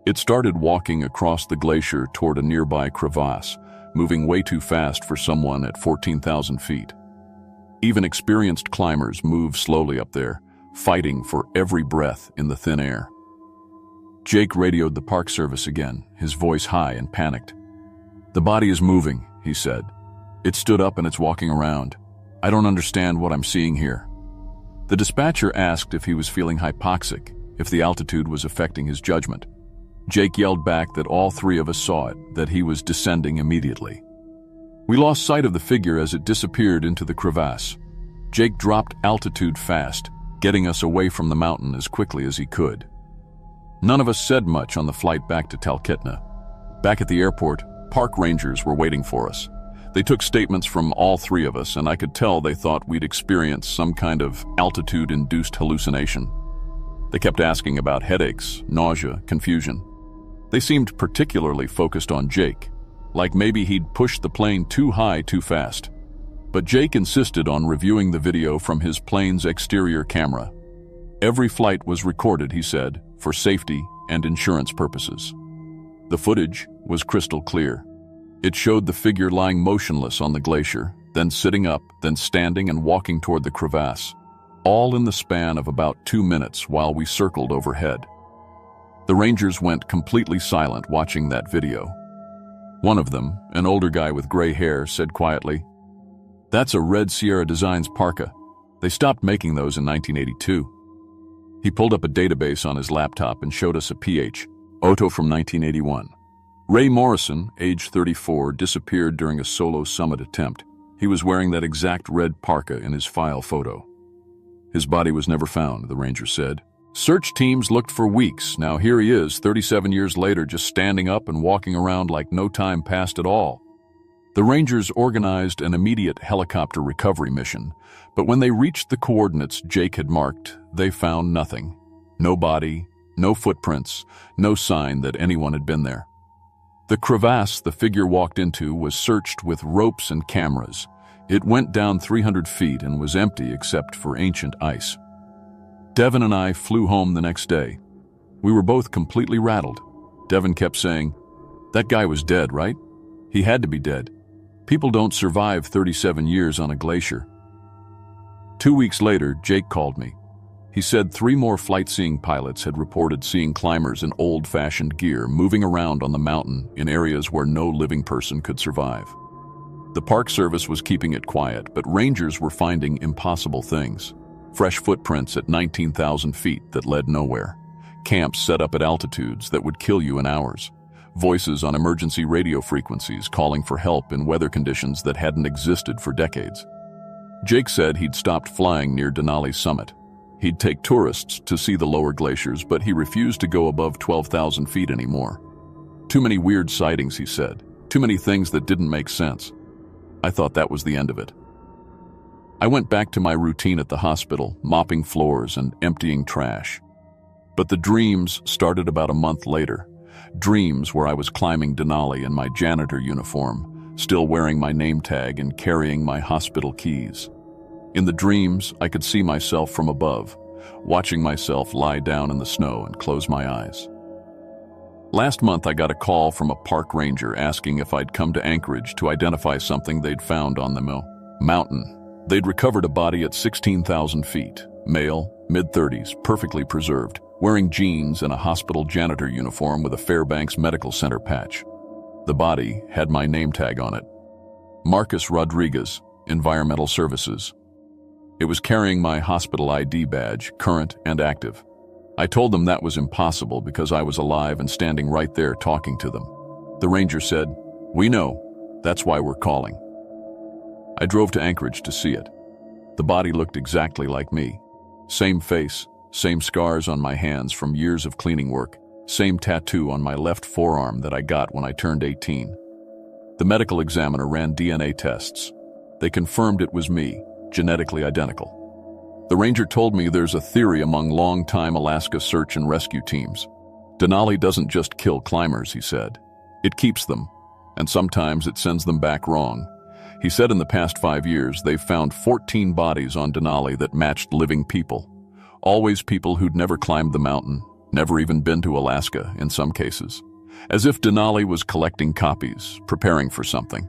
It started walking across the glacier toward a nearby crevasse, moving way too fast for someone at 14,000 feet. Even experienced climbers move slowly up there, fighting for every breath in the thin air. Jake radioed the Park Service again, his voice high and panicked. "The body is moving," he said. "It stood up and it's walking around. I don't understand what I'm seeing here." The dispatcher asked if he was feeling hypoxic, if the altitude was affecting his judgment. Jake yelled back that all three of us saw it, that he was descending immediately. We lost sight of the figure as it disappeared into the crevasse. Jake dropped altitude fast, getting us away from the mountain as quickly as he could. None of us said much on the flight back to Talkeetna. Back at the airport, park rangers were waiting for us. They took statements from all three of us, and I could tell they thought we'd experienced some kind of altitude-induced hallucination. They kept asking about headaches, nausea, confusion. They seemed particularly focused on Jake, like maybe he'd pushed the plane too high too fast. But Jake insisted on reviewing the video from his plane's exterior camera. Every flight was recorded, he said, for safety and insurance purposes. The footage was crystal clear. It showed the figure lying motionless on the glacier, then sitting up, then standing and walking toward the crevasse, all in the span of about 2 minutes while we circled overhead. The rangers went completely silent watching that video. One of them, an older guy with gray hair, said quietly, "That's a Red Sierra Designs parka. They stopped making those in 1982. He pulled up a database on his laptop and showed us a PH, Otto from 1981. Ray Morrison, age 34, disappeared during a solo summit attempt. He was wearing that exact red parka in his file photo. His body was never found, the ranger said. Search teams looked for weeks. Now here he is, 37 years later, just standing up and walking around like no time passed at all." The rangers organized an immediate helicopter recovery mission, but when they reached the coordinates Jake had marked, they found nothing. No body, no footprints, no sign that anyone had been there. The crevasse the figure walked into was searched with ropes and cameras. It went down 300 feet and was empty except for ancient ice. Devin and I flew home the next day. We were both completely rattled. Devin kept saying, "That guy was dead, right? He had to be dead. People don't survive 37 years on a glacier." 2 weeks later, Jake called me. He said 3 more flight-seeing pilots had reported seeing climbers in old-fashioned gear moving around on the mountain in areas where no living person could survive. The Park Service was keeping it quiet, but rangers were finding impossible things. Fresh footprints at 19,000 feet that led nowhere. Camps set up at altitudes that would kill you in hours. Voices on emergency radio frequencies calling for help in weather conditions that hadn't existed for decades. Jake said he'd stopped flying near Denali's summit. He'd take tourists to see the lower glaciers, but he refused to go above 12,000 feet anymore. Too many weird sightings, he said. Too many things that didn't make sense. I thought that was the end of it. I went back to my routine at the hospital, mopping floors and emptying trash. But the dreams started about a month later. Dreams where I was climbing Denali in my janitor uniform, still wearing my name tag and carrying my hospital keys. In the dreams, I could see myself from above, watching myself lie down in the snow and close my eyes. Last month, I got a call from a park ranger asking if I'd come to Anchorage to identify something they'd found on the mountain. They'd recovered a body at 16,000 feet, male, mid-30s, perfectly preserved. wearing jeans and a hospital janitor uniform with a Fairbanks Medical Center patch. The body had my name tag on it. Marcus Rodriguez, Environmental Services. It was carrying my hospital ID badge, current and active. I told them that was impossible because I was alive and standing right there talking to them. The ranger said, "We know. That's why we're calling." I drove to Anchorage to see it. The body looked exactly like me. Same face, same scars on my hands from years of cleaning work, same tattoo on my left forearm that I got when I turned 18. The medical examiner ran DNA tests. They confirmed it was me, genetically identical. The ranger told me there's a theory among long-time Alaska search and rescue teams. Denali doesn't just kill climbers, he said. It keeps them, and sometimes it sends them back wrong. He said in the past 5 years they've found 14 bodies on Denali that matched living people. Always people who'd never climbed the mountain, never even been to Alaska in some cases. As if Denali was collecting copies, preparing for something.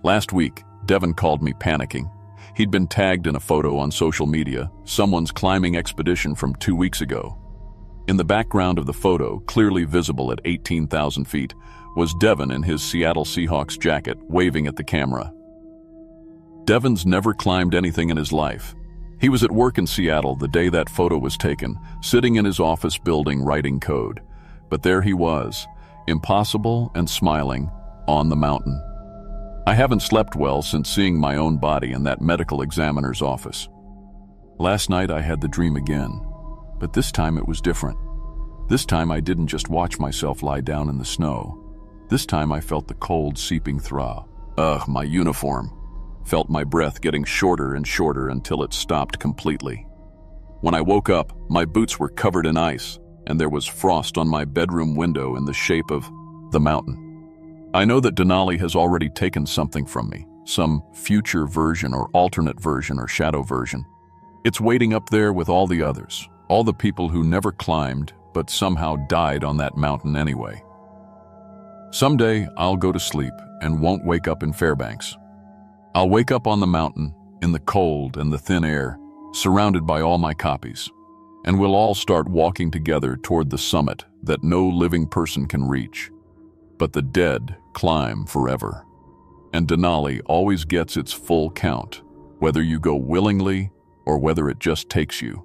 Last week, Devin called me panicking. He'd been tagged in a photo on social media, someone's climbing expedition from 2 weeks ago. In the background of the photo, clearly visible at 18,000 feet, was Devin in his Seattle Seahawks jacket, waving at the camera. Devin's never climbed anything in his life. He was at work in Seattle the day that photo was taken, sitting in his office building writing code. But there he was, impossible and smiling, on the mountain. I haven't slept well since seeing my own body in that medical examiner's office. Last night I had the dream again, but this time it was different. This time I didn't just watch myself lie down in the snow. This time I felt the cold seeping through. My uniform. Felt my breath getting shorter and shorter until it stopped completely. When I woke up, my boots were covered in ice, and there was frost on my bedroom window in the shape of the mountain. I know that Denali has already taken something from me, some future version or alternate version or shadow version. It's waiting up there with all the others, all the people who never climbed but somehow died on that mountain anyway. Someday I'll go to sleep and won't wake up in Fairbanks. I'll wake up on the mountain, in the cold and the thin air, surrounded by all my copies, and we'll all start walking together toward the summit that no living person can reach. But the dead climb forever, and Denali always gets its full count, whether you go willingly or whether it just takes you.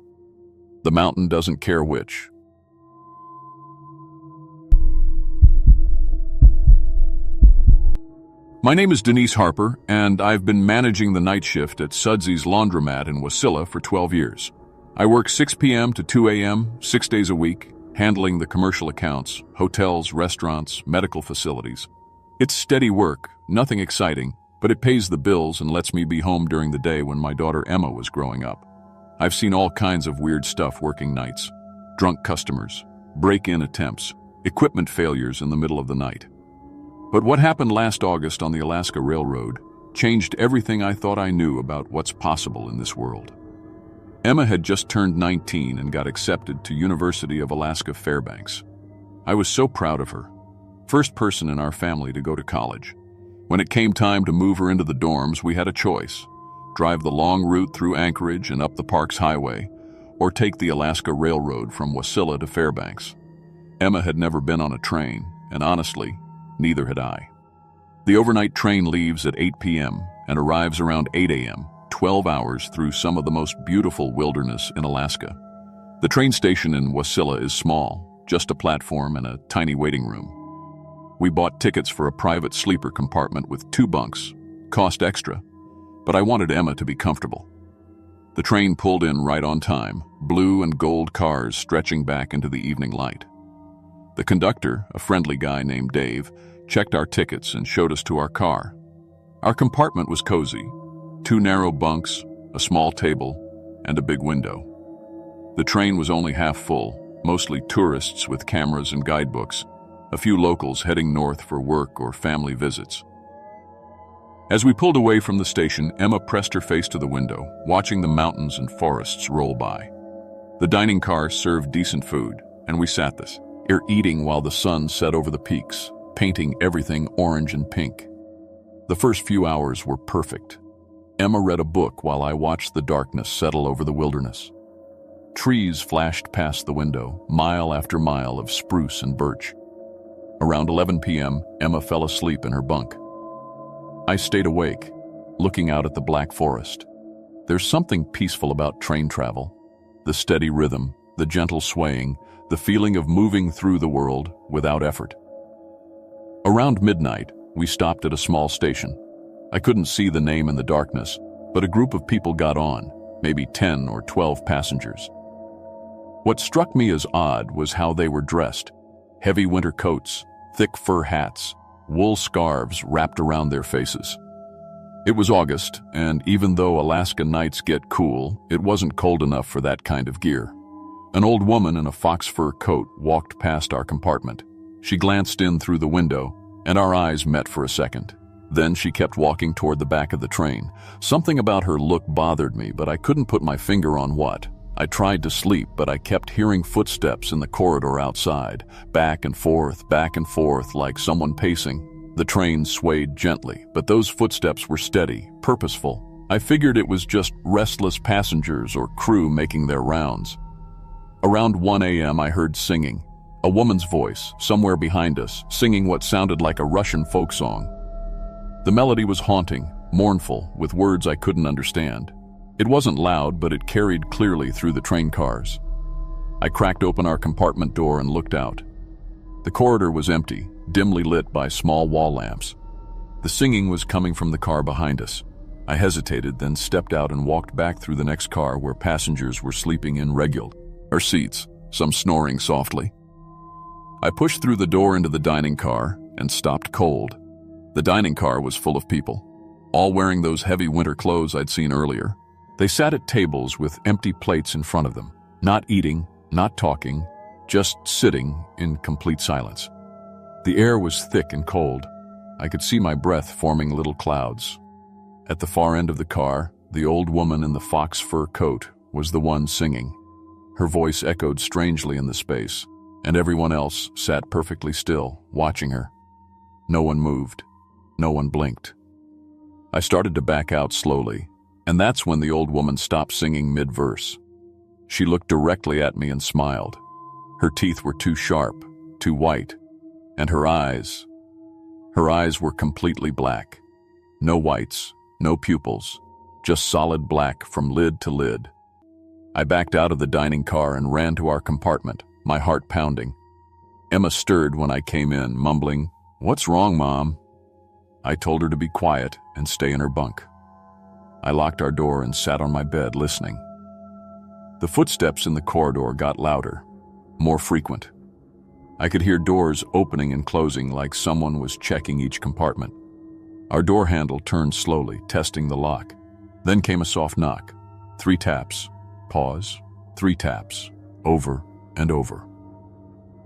The mountain doesn't care which. My name is Denise Harper, and I've been managing the night shift at Sudsy's Laundromat in Wasilla for 12 years. I work 6 p.m. to 2 a.m., 6 days a week, handling the commercial accounts, hotels, restaurants, medical facilities. It's steady work, nothing exciting, but it pays the bills and lets me be home during the day when my daughter Emma was growing up. I've seen all kinds of weird stuff working nights. Drunk customers, break-in attempts, equipment failures in the middle of the night. But what happened last August on the Alaska Railroad changed everything I thought I knew about what's possible in this world. Emma had just turned 19 and got accepted to University of Alaska Fairbanks. I was so proud of her. First person in our family to go to college. When it came time to move her into the dorms, we had a choice. Drive the long route through Anchorage and up the Parks Highway, or take the Alaska Railroad from Wasilla to Fairbanks. Emma had never been on a train, and honestly, neither had I. The overnight train leaves at 8 p.m. and arrives around 8 a.m., 12 hours through some of the most beautiful wilderness in Alaska. The train station in Wasilla is small, just a platform and a tiny waiting room. We bought tickets for a private sleeper compartment with 2 bunks, cost extra, but I wanted Emma to be comfortable. The train pulled in right on time, blue and gold cars stretching back into the evening light. The conductor, a friendly guy named Dave, checked our tickets and showed us to our car. Our compartment was cozy. 2 narrow bunks, a small table, and a big window. The train was only half full, mostly tourists with cameras and guidebooks, a few locals heading north for work or family visits. As we pulled away from the station, Emma pressed her face to the window, watching the mountains and forests roll by. The dining car served decent food, and we sat there eating while the sun set over the peaks, painting everything orange and pink. The first few hours were perfect. Emma read a book while I watched the darkness settle over the wilderness. Trees flashed past the window, mile after mile of spruce and birch. Around 11 p.m., Emma fell asleep in her bunk. I stayed awake, looking out at the black forest. There's something peaceful about train travel. The steady rhythm, the gentle swaying, the feeling of moving through the world without effort. Around midnight, we stopped at a small station. I couldn't see the name in the darkness, but a group of people got on, maybe 10 or 12 passengers. What struck me as odd was how they were dressed. Heavy winter coats, thick fur hats, wool scarves wrapped around their faces. It was August, and even though Alaskan nights get cool, it wasn't cold enough for that kind of gear. An old woman in a fox fur coat walked past our compartment. She glanced in through the window, and our eyes met for a second. Then she kept walking toward the back of the train. Something about her look bothered me, but I couldn't put my finger on what. I tried to sleep, but I kept hearing footsteps in the corridor outside, back and forth, like someone pacing. The train swayed gently, but those footsteps were steady, purposeful. I figured it was just restless passengers or crew making their rounds. Around 1 a.m. I heard singing. A woman's voice, somewhere behind us, singing what sounded like a Russian folk song. The melody was haunting, mournful, with words I couldn't understand. It wasn't loud, but it carried clearly through the train cars. I cracked open our compartment door and looked out. The corridor was empty, dimly lit by small wall lamps. The singing was coming from the car behind us. I hesitated, then stepped out and walked back through the next car where passengers were sleeping in regular seats, some snoring softly. I pushed through the door into the dining car and stopped cold. The dining car was full of people, all wearing those heavy winter clothes I'd seen earlier. They sat at tables with empty plates in front of them, not eating, not talking, just sitting in complete silence. The air was thick and cold. I could see my breath forming little clouds. At the far end of the car, the old woman in the fox fur coat was the one singing. Her voice echoed strangely in the space, and everyone else sat perfectly still, watching her. No one moved. No one blinked. I started to back out slowly, and that's when the old woman stopped singing mid-verse. She looked directly at me and smiled. Her teeth were too sharp, too white, and her eyes were completely black. No whites, no pupils, just solid black from lid to lid. I backed out of the dining car and ran to our compartment, my heart pounding. Emma stirred when I came in, mumbling, "What's wrong, Mom?" I told her to be quiet and stay in her bunk. I locked our door and sat on my bed listening. The footsteps in the corridor got louder, more frequent. I could hear doors opening and closing like someone was checking each compartment. Our door handle turned slowly, testing the lock. Then came a soft knock. 3 taps. Pause. 3 taps. Over and over.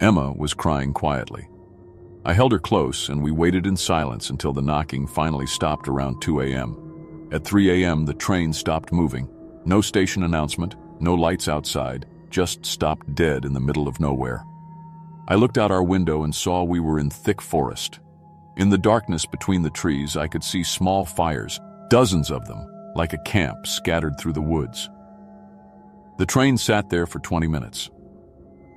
Emma was crying quietly. I held her close and we waited in silence until the knocking finally stopped around 2 a.m. At 3 a.m. the train stopped moving. No station announcement, no lights outside, just stopped dead in the middle of nowhere. I looked out our window and saw we were in thick forest. In the darkness between the trees I could see small fires, dozens of them, like a camp scattered through the woods. The train sat there for 20 minutes.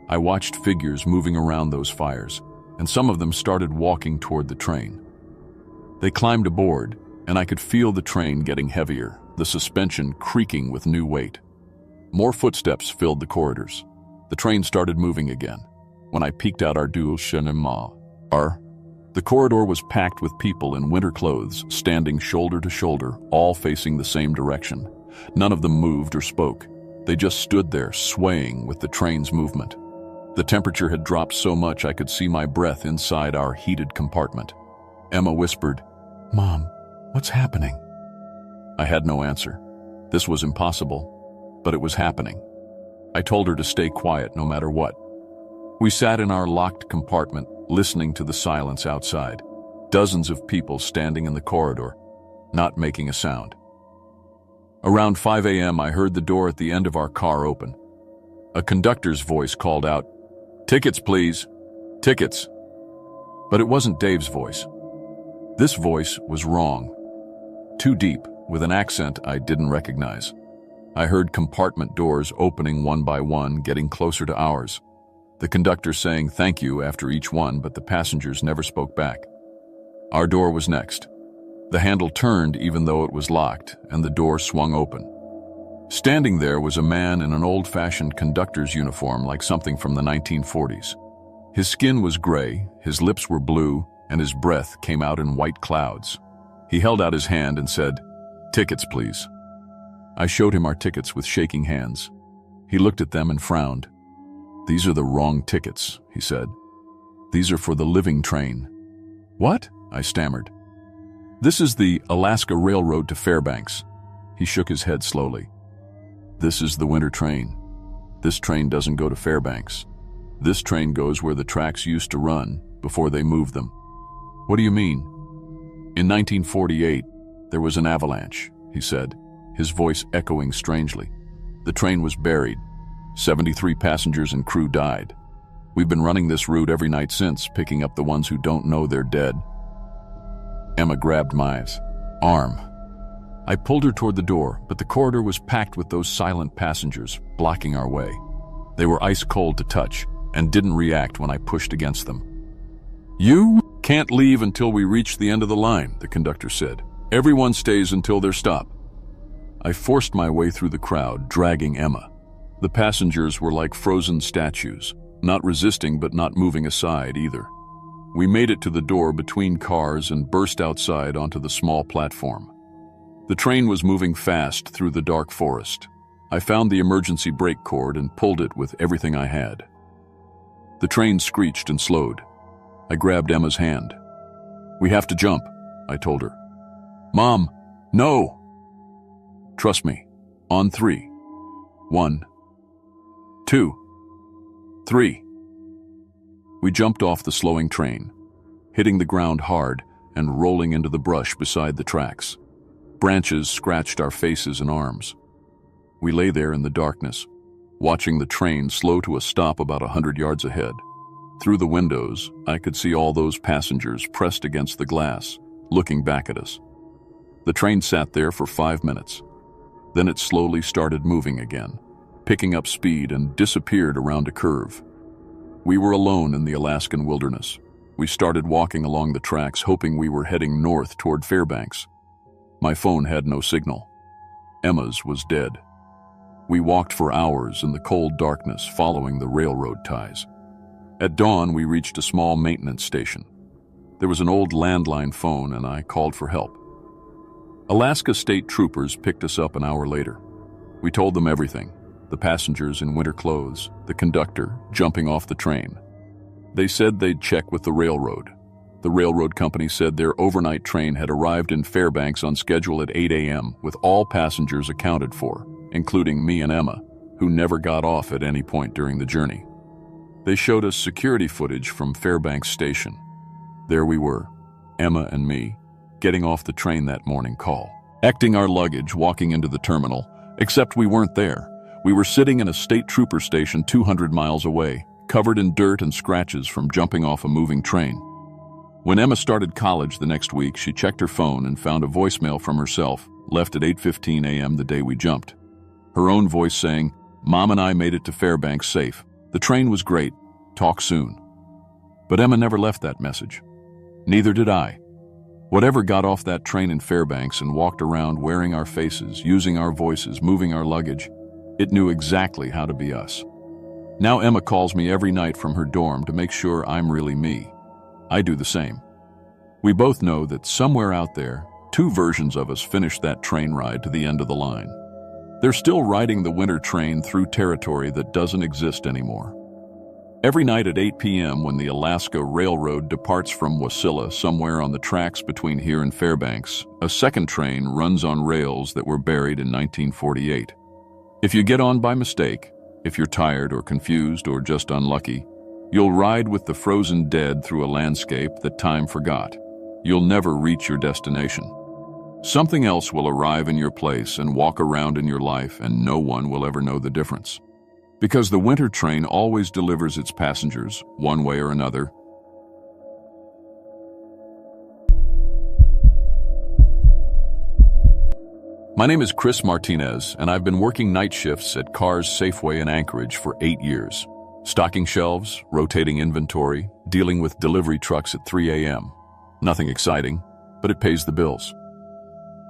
I watched figures moving around those fires, and some of them started walking toward the train. They climbed aboard, and I could feel the train getting heavier, the suspension creaking with new weight. More footsteps filled the corridors. The train started moving again. When I peeked out our dual chenema, the corridor was packed with people in winter clothes, standing shoulder to shoulder, all facing the same direction. None of them moved or spoke. They just stood there, swaying with the train's movement. The temperature had dropped so much I could see my breath inside our heated compartment. Emma whispered, "Mom, what's happening?" I had no answer. This was impossible, but it was happening. I told her to stay quiet no matter what. We sat in our locked compartment, listening to the silence outside. Dozens of people standing in the corridor, not making a sound. Around 5 a.m. I heard the door at the end of our car open. A conductor's voice called out, "Tickets, please. Tickets." But it wasn't Dave's voice. This voice was wrong. Too deep, with an accent I didn't recognize. I heard compartment doors opening one by one, getting closer to ours. The conductor saying thank you after each one, but the passengers never spoke back. Our door was next. The handle turned even though it was locked, and the door swung open. Standing there was a man in an old-fashioned conductor's uniform like something from the 1940s. His skin was gray, his lips were blue, and his breath came out in white clouds. He held out his hand and said, "Tickets, please." I showed him our tickets with shaking hands. He looked at them and frowned. "These are the wrong tickets," he said. "These are for the living train." "What?" I stammered. "This is the Alaska Railroad to Fairbanks." He shook his head slowly. "This is the winter train. This train doesn't go to Fairbanks. This train goes where the tracks used to run before they moved them." "What do you mean?" "In 1948, there was an avalanche," he said, his voice echoing strangely. "The train was buried. 73 passengers and crew died. We've been running this route every night since, picking up the ones who don't know they're dead." Emma grabbed my arm. I pulled her toward the door, but the corridor was packed with those silent passengers, blocking our way. They were ice cold to touch and didn't react when I pushed against them. "You can't leave until we reach the end of the line," the conductor said. "Everyone stays until their stop." I forced my way through the crowd, dragging Emma. The passengers were like frozen statues, not resisting but not moving aside either. We made it to the door between cars and burst outside onto the small platform. The train was moving fast through the dark forest. I found the emergency brake cord and pulled it with everything I had. The train screeched and slowed. I grabbed Emma's hand. "We have to jump," I told her. "Mom, no!" "Trust me. On 3. 1, 2, 3. We jumped off the slowing train, hitting the ground hard and rolling into the brush beside the tracks. Branches scratched our faces and arms. We lay there in the darkness, watching the train slow to a stop about 100 yards ahead. Through the windows, I could see all those passengers pressed against the glass, looking back at us. The train sat there for 5 minutes. Then it slowly started moving again, picking up speed and disappeared around a curve. We were alone in the Alaskan wilderness. We started walking along the tracks, hoping we were heading north toward Fairbanks. My phone had no signal. Emma's was dead. We walked for hours in the cold darkness, following the railroad ties. At dawn, we reached a small maintenance station. There was an old landline phone, and I called for help. Alaska State Troopers picked us up an hour later. We told them everything: the passengers in winter clothes, the conductor jumping off the train. They said they'd check with the railroad. The railroad company said their overnight train had arrived in Fairbanks on schedule at 8 a.m. with all passengers accounted for, including me and Emma, who never got off at any point during the journey. They showed us security footage from Fairbanks Station. There we were, Emma and me, getting off the train that morning call, acting our luggage, walking into the terminal, except we weren't there. We were sitting in a state trooper station 200 miles away, covered in dirt and scratches from jumping off a moving train. When Emma started college the next week, she checked her phone and found a voicemail from herself, left at 8:15 a.m. the day we jumped. Her own voice saying, "Mom and I made it to Fairbanks safe. The train was great. Talk soon." But Emma never left that message. Neither did I. Whatever got off that train in Fairbanks and walked around wearing our faces, using our voices, moving our luggage, it knew exactly how to be us. Now Emma calls me every night from her dorm to make sure I'm really me. I do the same. We both know that somewhere out there, 2 versions of us finished that train ride to the end of the line. They're still riding the winter train through territory that doesn't exist anymore. Every night at 8 p.m. when the Alaska Railroad departs from Wasilla, somewhere on the tracks between here and Fairbanks, a second train runs on rails that were buried in 1948. If you get on by mistake, if you're tired or confused or just unlucky, you'll ride with the frozen dead through a landscape that time forgot. You'll never reach your destination. Something else will arrive in your place and walk around in your life, and no one will ever know the difference. Because the winter train always delivers its passengers, one way or another. My name is Chris Martinez, and I've been working night shifts at Carr's Safeway in Anchorage for 8 years. Stocking shelves, rotating inventory, dealing with delivery trucks at 3 a.m. Nothing exciting, but it pays the bills.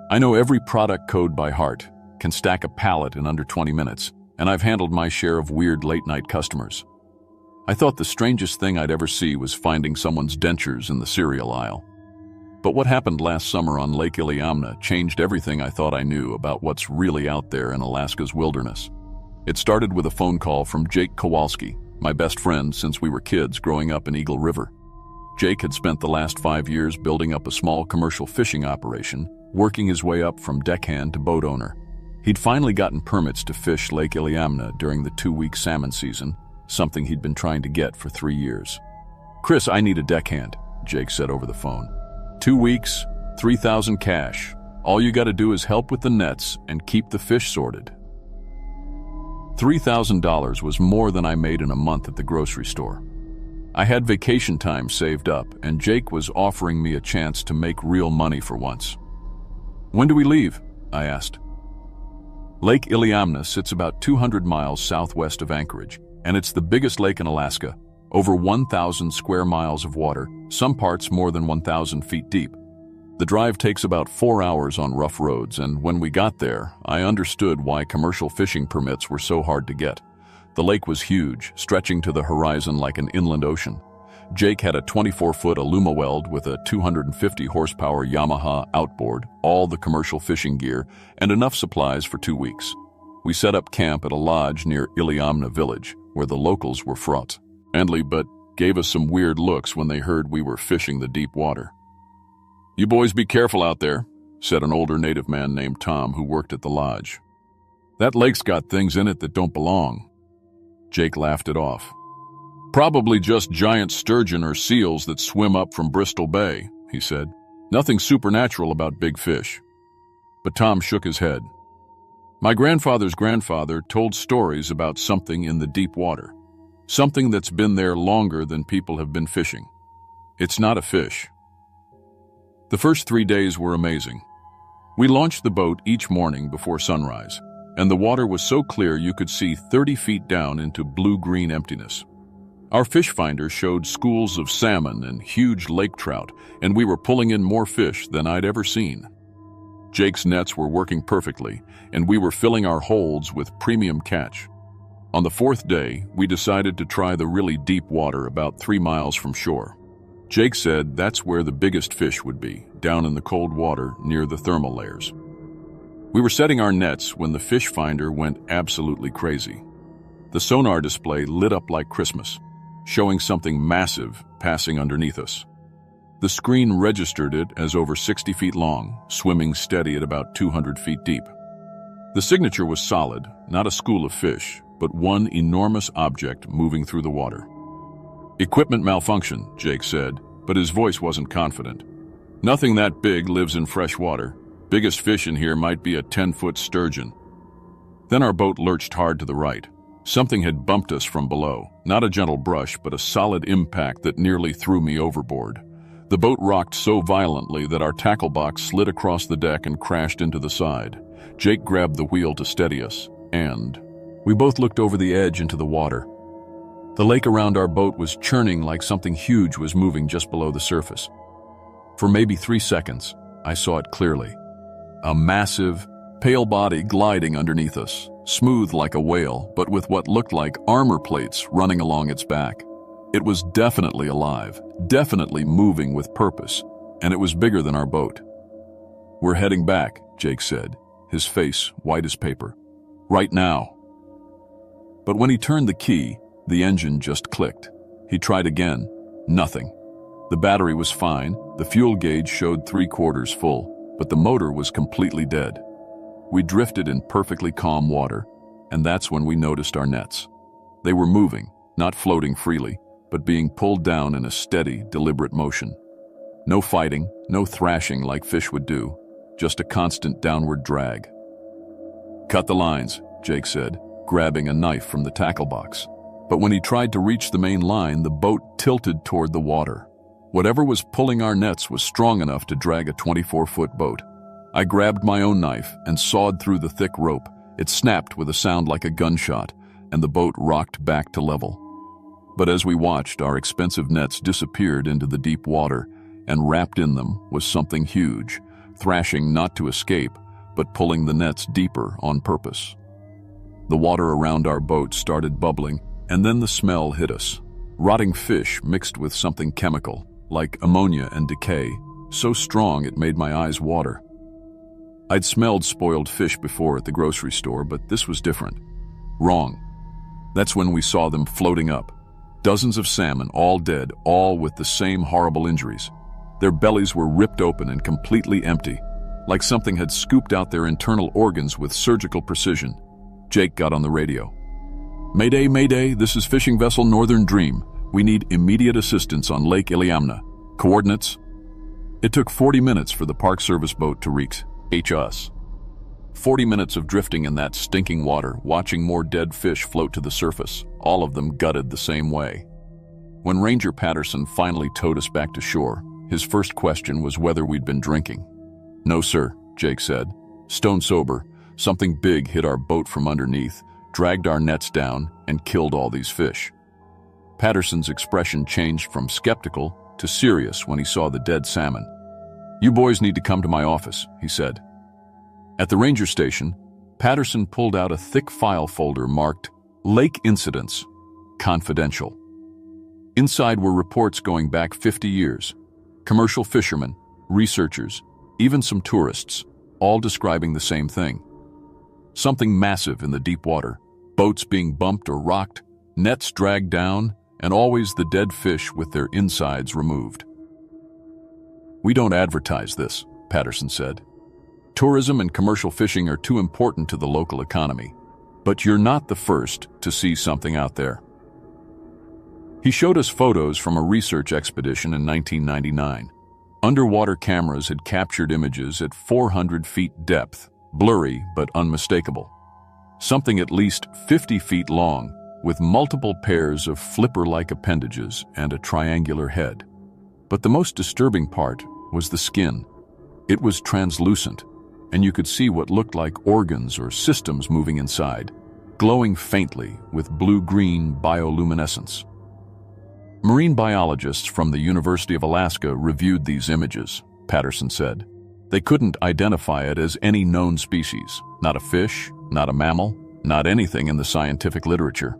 I know every product code by heart, can stack a pallet in under 20 minutes, and I've handled my share of weird late-night customers. I thought the strangest thing I'd ever see was finding someone's dentures in the cereal aisle. But what happened last summer on Lake Iliamna changed everything I thought I knew about what's really out there in Alaska's wilderness. It started with a phone call from Jake Kowalski, my best friend since we were kids growing up in Eagle River. Jake had spent the last 5 years building up a small commercial fishing operation, working his way up from deckhand to boat owner. He'd finally gotten permits to fish Lake Iliamna during the 2-week salmon season, something he'd been trying to get for 3 years. "Chris, I need a deckhand," Jake said over the phone. 2 weeks, $3,000 cash. All you gotta do is help with the nets and keep the fish sorted. $3,000 was more than I made in a month at the grocery store. I had vacation time saved up, and Jake was offering me a chance to make real money for once. "When do we leave?" I asked. Lake Iliamna sits about 200 miles southwest of Anchorage, and it's the biggest lake in Alaska. Over 1,000 square miles of water, some parts more than 1,000 feet deep. The drive takes about 4 hours on rough roads, and when we got there, I understood why commercial fishing permits were so hard to get. The lake was huge, stretching to the horizon like an inland ocean. Jake had a 24-foot Alumaweld with a 250-horsepower Yamaha outboard, all the commercial fishing gear, and enough supplies for 2 weeks. We set up camp at a lodge near Iliamna village, where the locals were friendly but gave us some weird looks when they heard we were fishing the deep water. "You boys be careful out there," said an older native man named Tom who worked at the lodge. "That lake's got things in it that don't belong." Jake laughed it off. "Probably just giant sturgeon or seals that swim up from Bristol Bay," he said. "Nothing supernatural about big fish." But Tom shook his head. "My grandfather's grandfather told stories about something in the deep water. Something that's been there longer than people have been fishing. It's not a fish." The first 3 days were amazing. We launched the boat each morning before sunrise, and the water was so clear you could see 30 feet down into blue-green emptiness. Our fish finder showed schools of salmon and huge lake trout, and we were pulling in more fish than I'd ever seen. Jake's nets were working perfectly, and we were filling our holds with premium catch. On the 4th day, we decided to try the really deep water about 3 miles from shore. Jake said that's where the biggest fish would be, down in the cold water near the thermal layers. We were setting our nets when the fish finder went absolutely crazy. The sonar display lit up like Christmas, showing something massive passing underneath us. The screen registered it as over 60 feet long, swimming steady at about 200 feet deep. The signature was solid, not a school of fish, but one enormous object moving through the water. "Equipment malfunction," Jake said, but his voice wasn't confident. "Nothing that big lives in fresh water. Biggest fish in here might be a 10-foot sturgeon." Then our boat lurched hard to the right. Something had bumped us from below, not a gentle brush, but a solid impact that nearly threw me overboard. The boat rocked so violently that our tackle box slid across the deck and crashed into the side. Jake grabbed the wheel to steady us, and we both looked over the edge into the water. The lake around our boat was churning like something huge was moving just below the surface. For maybe 3 seconds, I saw it clearly. A massive, pale body gliding underneath us, smooth like a whale, but with what looked like armor plates running along its back. It was definitely alive, definitely moving with purpose, and it was bigger than our boat. "We're heading back," Jake said, his face white as paper. "Right now." But when he turned the key, the engine just clicked. He tried again. Nothing. The battery was fine, the fuel gauge showed 3/4 full, but the motor was completely dead. We drifted in perfectly calm water, and that's when we noticed our nets. They were moving, not floating freely, but being pulled down in a steady, deliberate motion. No fighting, no thrashing like fish would do, just a constant downward drag. "Cut the lines," Jake said, grabbing a knife from the tackle box. But when he tried to reach the main line, the boat tilted toward the water. Whatever was pulling our nets was strong enough to drag a 24-foot boat. I grabbed my own knife and sawed through the thick rope. It snapped with a sound like a gunshot, and the boat rocked back to level. But as we watched, our expensive nets disappeared into the deep water, and wrapped in them was something huge, thrashing not to escape, but pulling the nets deeper on purpose. The water around our boat started bubbling, and then the smell hit us. Rotting fish mixed with something chemical, like ammonia and decay, so strong it made my eyes water. I'd smelled spoiled fish before at the grocery store, but this was different. Wrong. That's when we saw them floating up. Dozens of salmon, all dead, all with the same horrible injuries. Their bellies were ripped open and completely empty, like something had scooped out their internal organs with surgical precision. Jake got on the radio. "Mayday, Mayday, this is fishing vessel Northern Dream. We need immediate assistance on Lake Iliamna. Coordinates?" It took 40 minutes for the Park Service boat to reach us. 40 minutes of drifting in that stinking water, watching more dead fish float to the surface, all of them gutted the same way. When Ranger Patterson finally towed us back to shore, his first question was whether we'd been drinking. "No, sir," Jake said. "Stone sober, something big hit our boat from underneath, dragged our nets down, and killed all these fish." Patterson's expression changed from skeptical to serious when he saw the dead salmon. "You boys need to come to my office," he said. At the ranger station, Patterson pulled out a thick file folder marked Lake Incidents, Confidential. Inside were reports going back 50 years, commercial fishermen, researchers, even some tourists, all describing the same thing. Something massive in the deep water, boats being bumped or rocked, nets dragged down, and always the dead fish with their insides removed. "We don't advertise this," Patterson said. "Tourism and commercial fishing are too important to the local economy. But you're not the first to see something out there." He showed us photos from a research expedition in 1999. Underwater cameras had captured images at 400 feet depth, blurry but unmistakable. Something at least 50 feet long, with multiple pairs of flipper-like appendages and a triangular head. But the most disturbing part was the skin. It was translucent, and you could see what looked like organs or systems moving inside, glowing faintly with blue-green bioluminescence. Marine biologists from the University of Alaska reviewed these images, Patterson said. They couldn't identify it as any known species, not a fish, not a mammal, not anything in the scientific literature.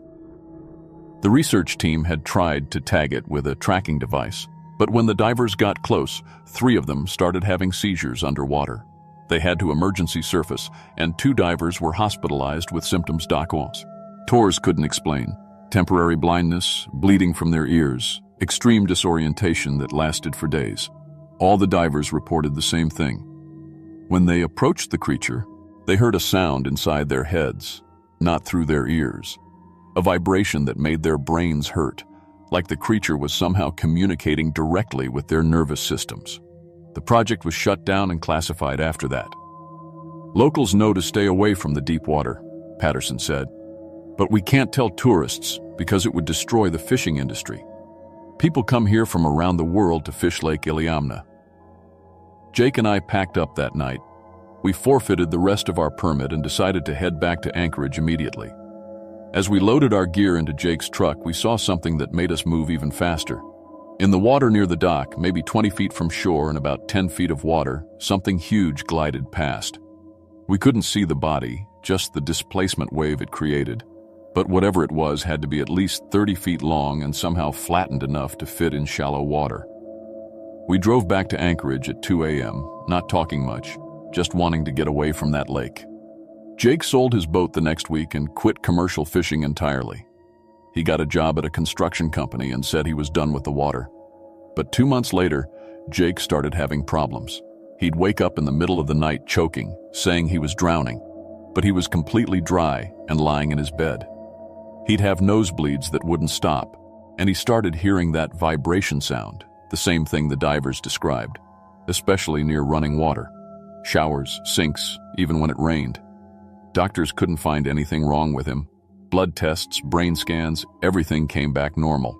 The research team had tried to tag it with a tracking device, but when the divers got close, 3 of them started having seizures underwater. They had to emergency surface, and 2 divers were hospitalized with symptoms DOCOS. Tours couldn't explain. Temporary blindness, bleeding from their ears, extreme disorientation that lasted for days. All the divers reported the same thing. When they approached the creature, they heard a sound inside their heads, not through their ears. A vibration that made their brains hurt, like the creature was somehow communicating directly with their nervous systems. The project was shut down and classified after that. "Locals know to stay away from the deep water," Patterson said. "But we can't tell tourists because it would destroy the fishing industry. People come here from around the world to fish Lake Iliamna." Jake and I packed up that night. We forfeited the rest of our permit and decided to head back to Anchorage immediately. As we loaded our gear into Jake's truck, we saw something that made us move even faster. In the water near the dock, maybe 20 feet from shore and about 10 feet of water, something huge glided past. We couldn't see the body, just the displacement wave it created. But whatever it was had to be at least 30 feet long and somehow flattened enough to fit in shallow water. We drove back to Anchorage at 2 a.m., not talking much, just wanting to get away from that lake. Jake sold his boat the next week and quit commercial fishing entirely. He got a job at a construction company and said he was done with the water. But 2 months later, Jake started having problems. He'd wake up in the middle of the night choking, saying he was drowning, but he was completely dry and lying in his bed. He'd have nosebleeds that wouldn't stop, and he started hearing that vibration sound, the same thing the divers described, especially near running water. Showers, sinks, even when it rained. Doctors couldn't find anything wrong with him. Blood tests, brain scans, everything came back normal.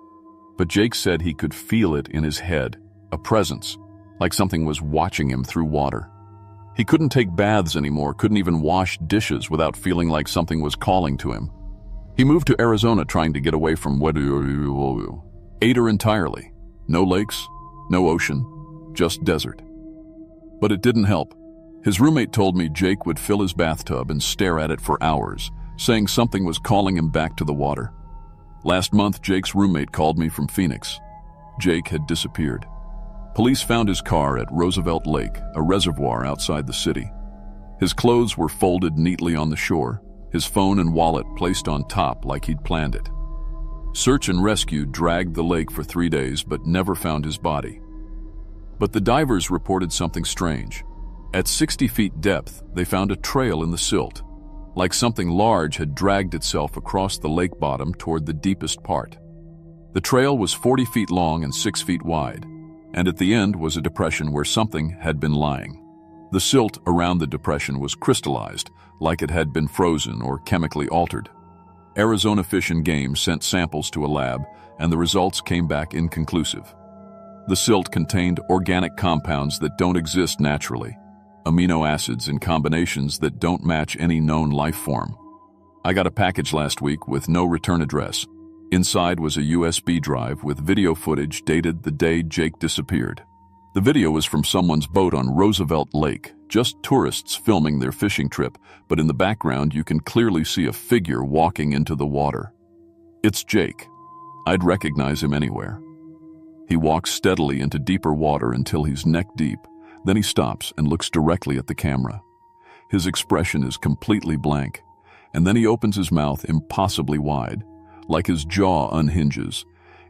But Jake said he could feel it in his head, a presence, like something was watching him through water. He couldn't take baths anymore, couldn't even wash dishes without feeling like something was calling to him. He moved to Arizona trying to get away from ate her entirely. No lakes, no ocean, just desert. But it didn't help. His roommate told me Jake would fill his bathtub and stare at it for hours, saying something was calling him back to the water. Last month, Jake's roommate called me from Phoenix. Jake had disappeared. Police found his car at Roosevelt Lake, a reservoir outside the city. His clothes were folded neatly on the shore, his phone and wallet placed on top like he'd planned it. Search and rescue dragged the lake for 3 days but never found his body. But the divers reported something strange. At 60 feet depth, they found a trail in the silt, like something large had dragged itself across the lake bottom toward the deepest part. The trail was 40 feet long and 6 feet wide, and at the end was a depression where something had been lying. The silt around the depression was crystallized, like it had been frozen or chemically altered. Arizona Fish and Game sent samples to a lab, and the results came back inconclusive. The silt contained organic compounds that don't exist naturally, amino acids in combinations that don't match any known life form. I got a package last week with no return address. Inside was a USB drive with video footage dated the day Jake disappeared. The video was from someone's boat on Roosevelt Lake, just tourists filming their fishing trip, but in the background you can clearly see a figure walking into the water. It's Jake. I'd recognize him anywhere. He walks steadily into deeper water until he's neck deep. Then he stops and looks directly at the camera. His expression is completely blank, and then he opens his mouth impossibly wide, like his jaw unhinges,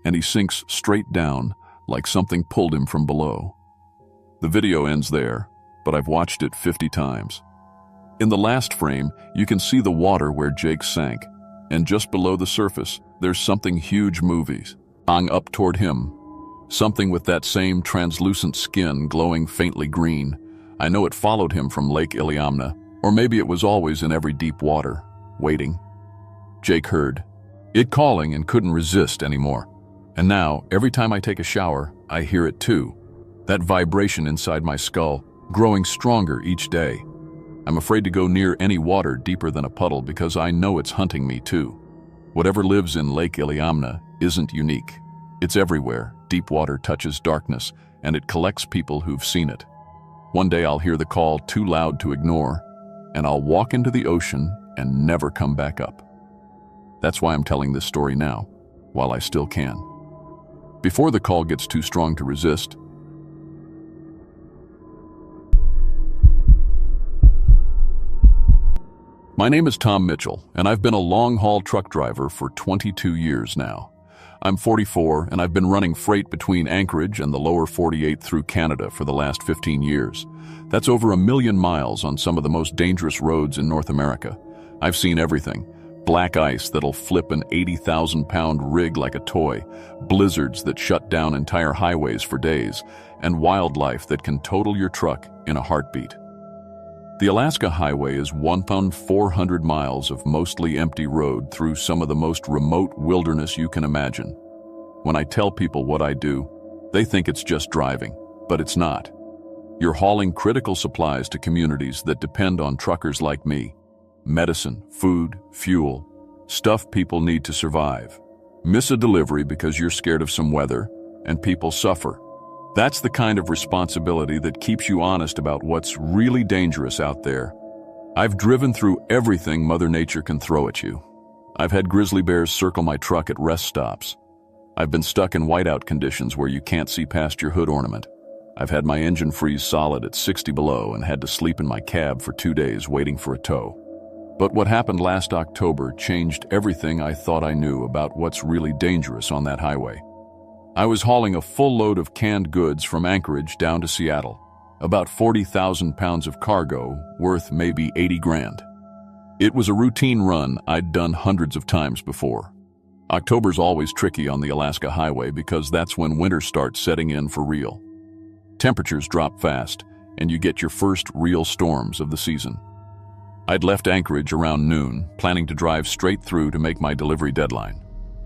and he sinks straight down like something pulled him from below. The video ends there, but I've watched it 50 times. In the last frame, you can see the water where Jake sank, and just below the surface, there's something huge moving up toward him. Something with that same translucent skin glowing faintly green. I know it followed him from Lake Iliamna, or maybe it was always in every deep water, waiting. Jake heard it calling and couldn't resist anymore. And now, every time I take a shower, I hear it too. That vibration inside my skull, growing stronger each day. I'm afraid to go near any water deeper than a puddle because I know it's hunting me too. Whatever lives in Lake Iliamna isn't unique. It's everywhere. Deep water touches darkness, and it collects people who've seen it. One day I'll hear the call too loud to ignore, and I'll walk into the ocean and never come back up. That's why I'm telling this story now, while I still can. Before the call gets too strong to resist. My name is Tom Mitchell, and I've been a long-haul truck driver for 22 years now. I'm 44, and I've been running freight between Anchorage and the lower 48 through Canada for the last 15 years. That's over 1 million miles on some of the most dangerous roads in North America. I've seen everything. Black ice that'll flip an 80,000-pound rig like a toy, blizzards that shut down entire highways for days, and wildlife that can total your truck in a heartbeat. The Alaska Highway is 1,400 miles of mostly empty road through some of the most remote wilderness you can imagine. When I tell people what I do, they think it's just driving, but it's not. You're hauling critical supplies to communities that depend on truckers like me. Medicine, food, fuel, stuff people need to survive. Miss a delivery because you're scared of some weather, and people suffer. That's the kind of responsibility that keeps you honest about what's really dangerous out there. I've driven through everything Mother Nature can throw at you. I've had grizzly bears circle my truck at rest stops. I've been stuck in whiteout conditions where you can't see past your hood ornament. I've had my engine freeze solid at 60 below and had to sleep in my cab for 2 days waiting for a tow. But what happened last October changed everything I thought I knew about what's really dangerous on that highway. I was hauling a full load of canned goods from Anchorage down to Seattle, about 40,000 pounds of cargo worth maybe 80 grand. It was a routine run I'd done hundreds of times before. October's always tricky on the Alaska Highway because that's when winter starts setting in for real. Temperatures drop fast, and you get your first real storms of the season. I'd left Anchorage around noon, planning to drive straight through to make my delivery deadline.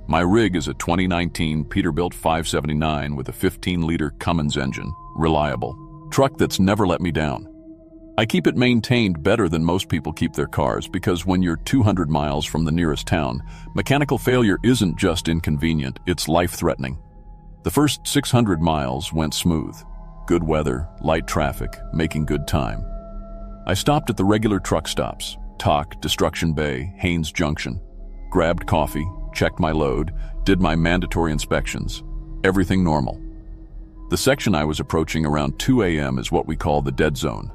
My rig is a 2019 Peterbilt 579 with a 15-liter Cummins engine, reliable. Truck that's never let me down. I keep it maintained better than most people keep their cars because when you're 200 miles from the nearest town, mechanical failure isn't just inconvenient, it's life-threatening. The first 600 miles went smooth. Good weather, light traffic, making good time. I stopped at the regular truck stops, Talk, Destruction Bay, Haynes Junction. Grabbed coffee, checked my load, did my mandatory inspections. Everything normal. The section I was approaching around 2 a.m. is what we call the dead zone.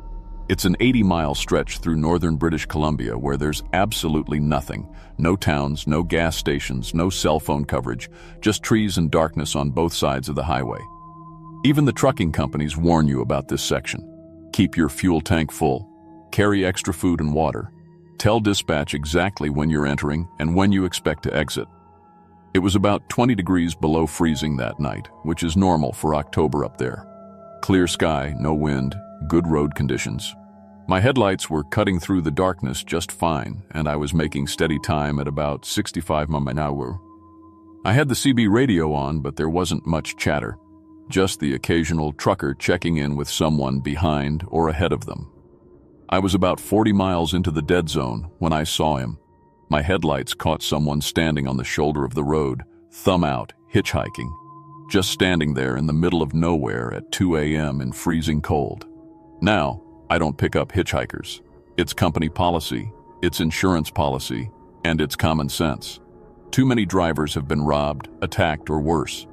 It's an 80-mile stretch through northern British Columbia where there's absolutely nothing. No towns, no gas stations, no cell phone coverage, just trees and darkness on both sides of the highway. Even the trucking companies warn you about this section. Keep your fuel tank full. Carry extra food and water. Tell dispatch exactly when you're entering and when you expect to exit. It was about 20 degrees below freezing that night, which is normal for October up there. Clear sky, no wind, good road conditions. My headlights were cutting through the darkness just fine, and I was making steady time at about 65 miles an hour. I had the CB radio on, but there wasn't much chatter. Just the occasional trucker checking in with someone behind or ahead of them. I was about 40 miles into the dead zone when I saw him. My headlights caught someone standing on the shoulder of the road, thumb out, hitchhiking. Just standing there in the middle of nowhere at 2 a.m. in freezing cold. Now, I don't pick up hitchhikers. It's company policy, it's insurance policy, and it's common sense. Too many drivers have been robbed, attacked, or worse.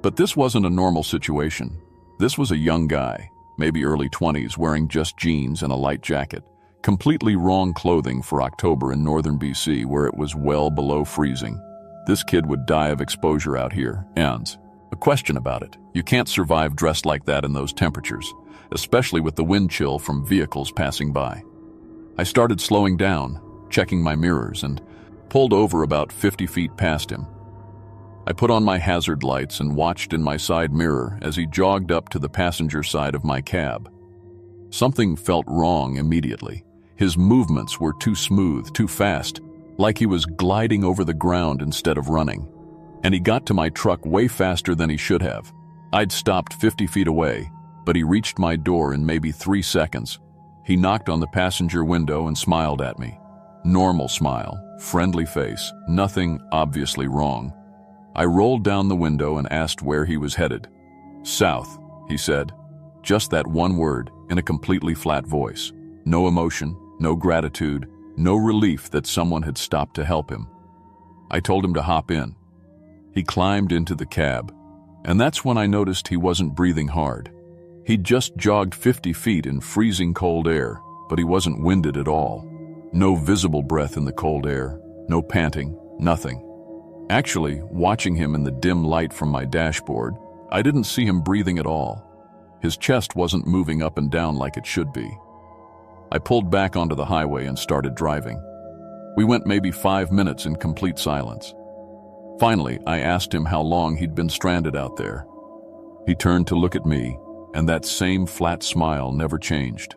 But this wasn't a normal situation. This was a young guy, maybe early 20s, wearing just jeans and a light jacket. Completely wrong clothing for October in northern BC where it was well below freezing. This kid would die of exposure out here, and a question about it. You can't survive dressed like that in those temperatures, especially with the wind chill from vehicles passing by. I started slowing down, checking my mirrors, and pulled over about 50 feet past him. I put on my hazard lights and watched in my side mirror as he jogged up to the passenger side of my cab. Something felt wrong immediately. His movements were too smooth, too fast, like he was gliding over the ground instead of running. And he got to my truck way faster than he should have. I'd stopped 50 feet away, but he reached my door in maybe 3 seconds. He knocked on the passenger window and smiled at me. Normal smile, friendly face, nothing obviously wrong. I rolled down the window and asked where he was headed. South, he said. Just that one word, in a completely flat voice. No emotion, no gratitude, no relief that someone had stopped to help him. I told him to hop in. He climbed into the cab, and that's when I noticed he wasn't breathing hard. He'd just jogged 50 feet in freezing cold air, but he wasn't winded at all. No visible breath in the cold air, no panting, nothing. Actually, watching him in the dim light from my dashboard, I didn't see him breathing at all. His chest wasn't moving up and down like it should be. I pulled back onto the highway and started driving. We went maybe 5 minutes in complete silence. Finally, I asked him how long he'd been stranded out there. He turned to look at me, and that same flat smile never changed.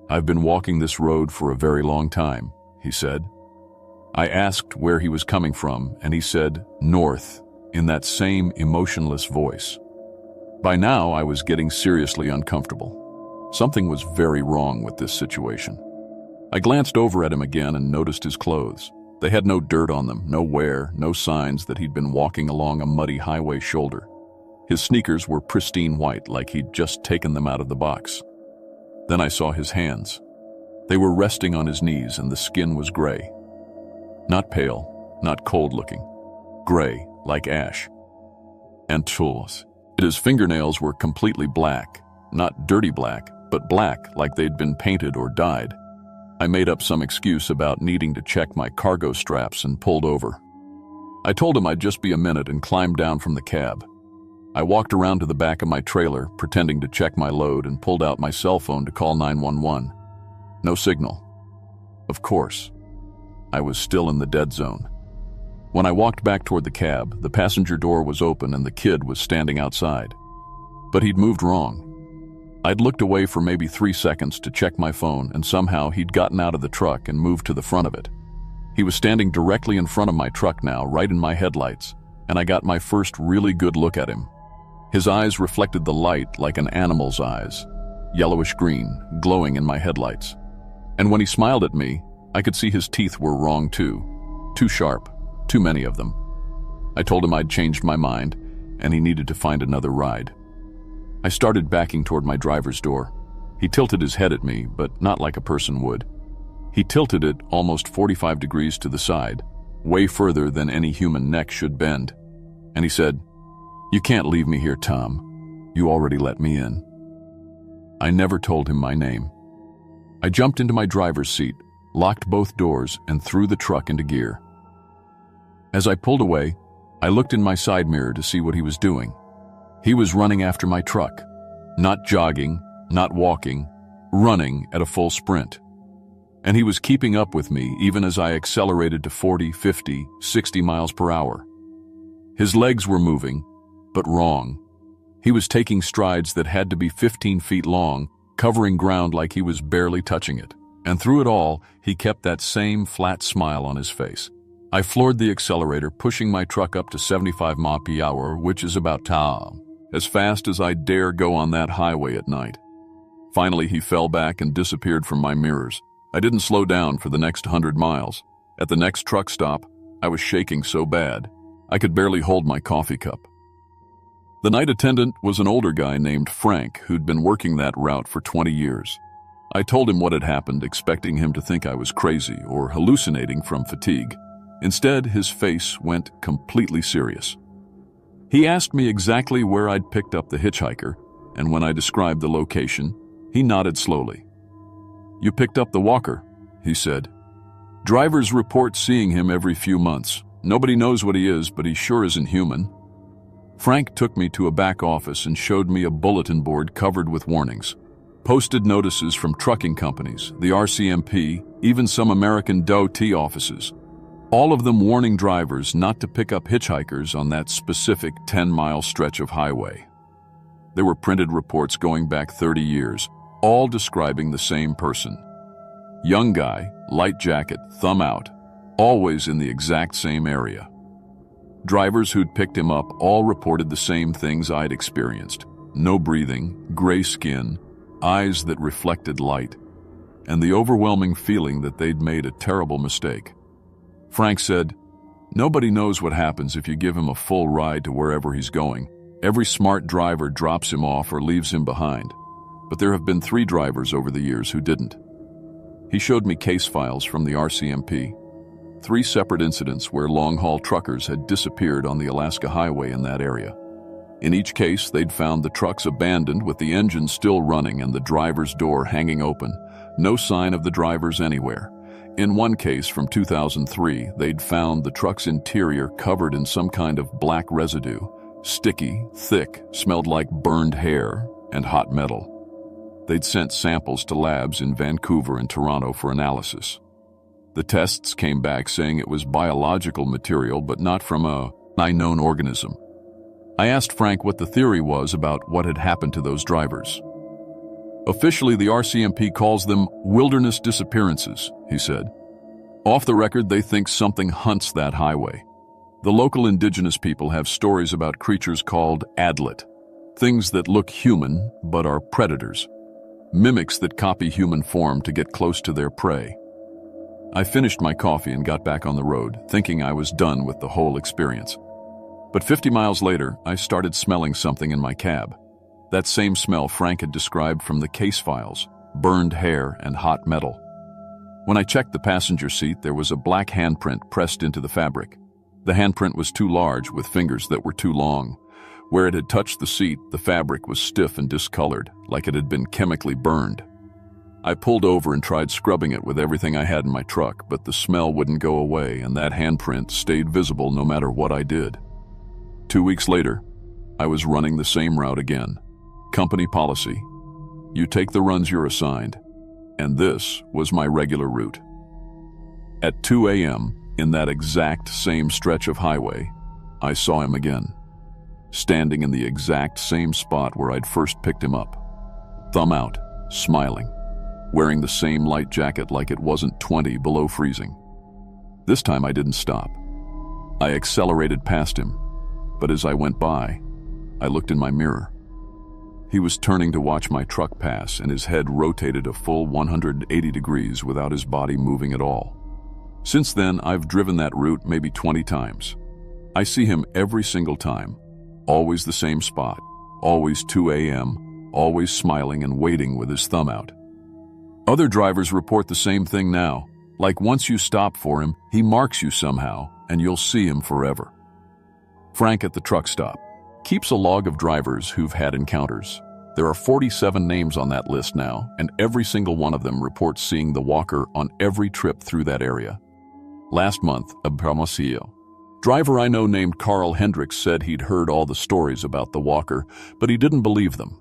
I've been walking this road for a very long time, he said. I asked where he was coming from, and he said, north, in that same emotionless voice. By now, I was getting seriously uncomfortable. Something was very wrong with this situation. I glanced over at him again and noticed his clothes. They had no dirt on them, no wear, no signs that he'd been walking along a muddy highway shoulder. His sneakers were pristine white, like he'd just taken them out of the box. Then I saw his hands. They were resting on his knees, and the skin was gray. Not pale, not cold-looking. Gray, like ash. And tools. His fingernails were completely black, not dirty black, but black like they'd been painted or dyed. I made up some excuse about needing to check my cargo straps and pulled over. I told him I'd just be a minute and climbed down from the cab. I walked around to the back of my trailer, pretending to check my load, and pulled out my cell phone to call 911. No signal. Of course. I was still in the dead zone. When I walked back toward the cab, the passenger door was open and the kid was standing outside. But he'd moved wrong. I'd looked away for maybe 3 seconds to check my phone, and somehow he'd gotten out of the truck and moved to the front of it. He was standing directly in front of my truck now, right in my headlights, and I got my first really good look at him. His eyes reflected the light like an animal's eyes. yellowish green, glowing in my headlights. And when he smiled at me, I could see his teeth were wrong too. Too sharp, too many of them. I told him I'd changed my mind, and he needed to find another ride. I started backing toward my driver's door. He tilted his head at me, but not like a person would. He tilted it almost 45 degrees to the side, way further than any human neck should bend. And he said, "You can't leave me here, Tom. You already let me in." I never told him my name. I jumped into my driver's seat, locked both doors, and threw the truck into gear. As I pulled away, I looked in my side mirror to see what he was doing. He was running after my truck. Not jogging, not walking, running at a full sprint. And he was keeping up with me even as I accelerated to 40, 50, 60 miles per hour. His legs were moving, but wrong. He was taking strides that had to be 15 feet long, covering ground like he was barely touching it. And through it all, he kept that same flat smile on his face. I floored the accelerator, pushing my truck up to 75 mph, which is about as fast as I dare go on that highway at night. Finally, he fell back and disappeared from my mirrors. I didn't slow down for the next 100 miles. At the next truck stop, I was shaking so bad, I could barely hold my coffee cup. The night attendant was an older guy named Frank who'd been working that route for 20 years. I told him what had happened, expecting him to think I was crazy or hallucinating from fatigue. Instead, his face went completely serious. He asked me exactly where I'd picked up the hitchhiker, and when I described the location, he nodded slowly. "You picked up the walker," he said. "Drivers report seeing him every few months. Nobody knows what he is, but he sure isn't human." Frank took me to a back office and showed me a bulletin board covered with warnings. Posted notices from trucking companies, the RCMP, even some American DOT offices. All of them warning drivers not to pick up hitchhikers on that specific 10-mile stretch of highway. There were printed reports going back 30 years, all describing the same person. Young guy, light jacket, thumb out, always in the exact same area. Drivers who'd picked him up all reported the same things I'd experienced. No breathing, gray skin, eyes that reflected light, and the overwhelming feeling that they'd made a terrible mistake. Frank said, "Nobody knows what happens if you give him a full ride to wherever he's going. Every smart driver drops him off or leaves him behind. But there have been 3 drivers over the years who didn't." He showed me case files from the RCMP. 3 separate incidents where long-haul truckers had disappeared on the Alaska highway in that area. In each case, they'd found the trucks abandoned with the engine still running and the driver's door hanging open. No sign of the drivers anywhere. In one case from 2003, they'd found the truck's interior covered in some kind of black residue, sticky, thick, smelled like burned hair and hot metal. They'd sent samples to labs in Vancouver and Toronto for analysis. The tests came back saying it was biological material but not from a unknown organism. I asked Frank what the theory was about what had happened to those drivers. "Officially, the RCMP calls them wilderness disappearances," he said. "Off the record, they think something hunts that highway. The local indigenous people have stories about creatures called adlet, things that look human but are predators, mimics that copy human form to get close to their prey." I finished my coffee and got back on the road, thinking I was done with the whole experience. But 50 miles later, I started smelling something in my cab. That same smell Frank had described from the case files, burned hair and hot metal. When I checked the passenger seat, there was a black handprint pressed into the fabric. The handprint was too large, with fingers that were too long. Where it had touched the seat, the fabric was stiff and discolored, like it had been chemically burned. I pulled over and tried scrubbing it with everything I had in my truck, but the smell wouldn't go away, and that handprint stayed visible no matter what I did. 2 weeks later, I was running the same route again. Company policy: you take the runs you're assigned, and this was my regular route. At 2 a.m., in that exact same stretch of highway, I saw him again, standing in the exact same spot where I'd first picked him up. Thumb out, smiling, wearing the same light jacket like it wasn't 20 below freezing. This time I didn't stop. I accelerated past him, but as I went by, I looked in my mirror. He was turning to watch my truck pass, and his head rotated a full 180 degrees without his body moving at all. Since then, I've driven that route maybe 20 times. I see him every single time, always the same spot, always 2 a.m., always smiling and waiting with his thumb out. Other drivers report the same thing now, like once you stop for him, he marks you somehow, and you'll see him forever. Frank at the truck stop keeps a log of drivers who've had encounters. There are 47 names on that list now, and every single one of them reports seeing the walker on every trip through that area. Last month, a Hermosillo driver I know named Carl Hendricks said he'd heard all the stories about the walker, but he didn't believe them.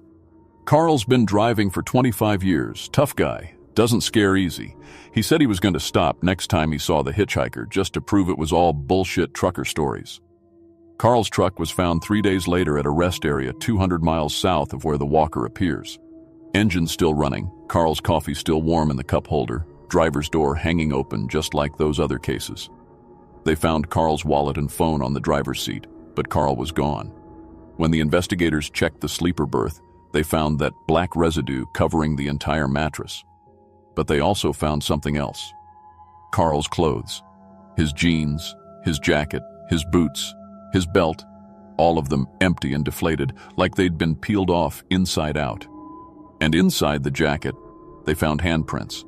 Carl's been driving for 25 years, tough guy, doesn't scare easy. He said he was going to stop next time he saw the hitchhiker just to prove it was all bullshit trucker stories. Carl's truck was found 3 days later at a rest area 200 miles south of where the walker appears. Engine still running, Carl's coffee still warm in the cup holder, driver's door hanging open just like those other cases. They found Carl's wallet and phone on the driver's seat, but Carl was gone. When the investigators checked the sleeper berth, they found that black residue covering the entire mattress. But they also found something else. Carl's clothes, his jeans, his jacket, his boots, his belt, all of them empty and deflated, like they'd been peeled off inside out. And inside the jacket, they found handprints.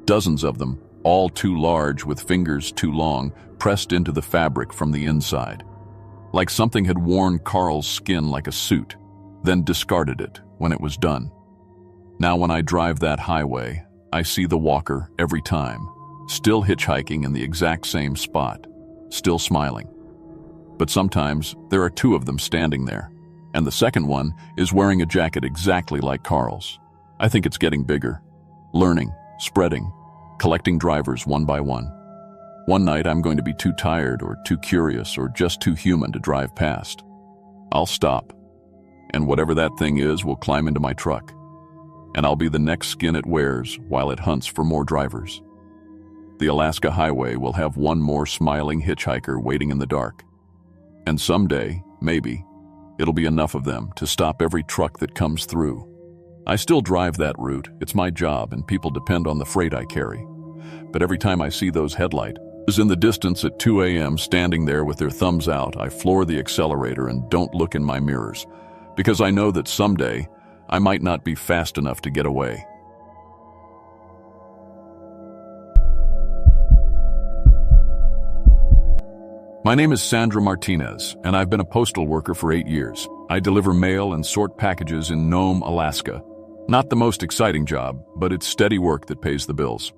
Dozens of them, all too large with fingers too long, pressed into the fabric from the inside. Like something had worn Carl's skin like a suit, then discarded it when it was done. Now when I drive that highway, I see the walker every time, still hitchhiking in the exact same spot, still smiling. But sometimes there are two of them standing there, and the second one is wearing a jacket exactly like Carl's. I think it's getting bigger, learning, spreading, collecting drivers one by one. One night I'm going to be too tired or too curious or just too human to drive past. I'll stop, and whatever that thing is will climb into my truck, and I'll be the next skin it wears while it hunts for more drivers. The Alaska highway will have one more smiling hitchhiker waiting in the dark. And someday, maybe, it'll be enough of them to stop every truck that comes through. I still drive that route, it's my job, and people depend on the freight I carry. But every time I see those headlights in the distance at 2 a.m. standing there with their thumbs out, I floor the accelerator and don't look in my mirrors, because I know that someday I might not be fast enough to get away. My name is Sandra Martinez, and I've been a postal worker for 8 years. I deliver mail and sort packages in Nome, Alaska. Not the most exciting job, but it's steady work that pays the bills.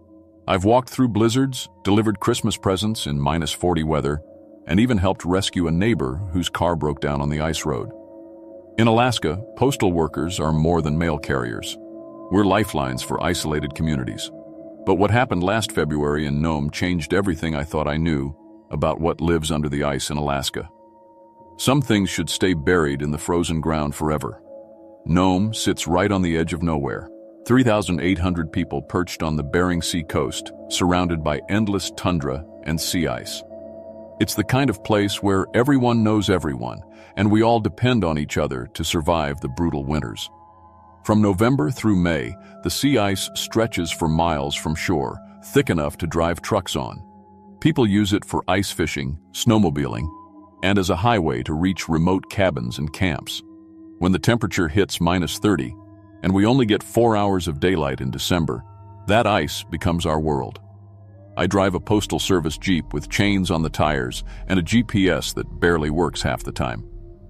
I've walked through blizzards, delivered Christmas presents in -40 weather, and even helped rescue a neighbor whose car broke down on the ice road. In Alaska, postal workers are more than mail carriers. We're lifelines for isolated communities. But what happened last February in Nome changed everything I thought I knew about what lives under the ice in Alaska. Some things should stay buried in the frozen ground forever. Nome sits right on the edge of nowhere. 3,800 people perched on the Bering Sea coast, surrounded by endless tundra and sea ice. It's the kind of place where everyone knows everyone, and we all depend on each other to survive the brutal winters. From November through May, the sea ice stretches for miles from shore, thick enough to drive trucks on. People use it for ice fishing, snowmobiling, and as a highway to reach remote cabins and camps. When the temperature hits -30, and we only get 4 hours of daylight in December, that ice becomes our world. I drive a Postal Service Jeep with chains on the tires and a GPS that barely works half the time.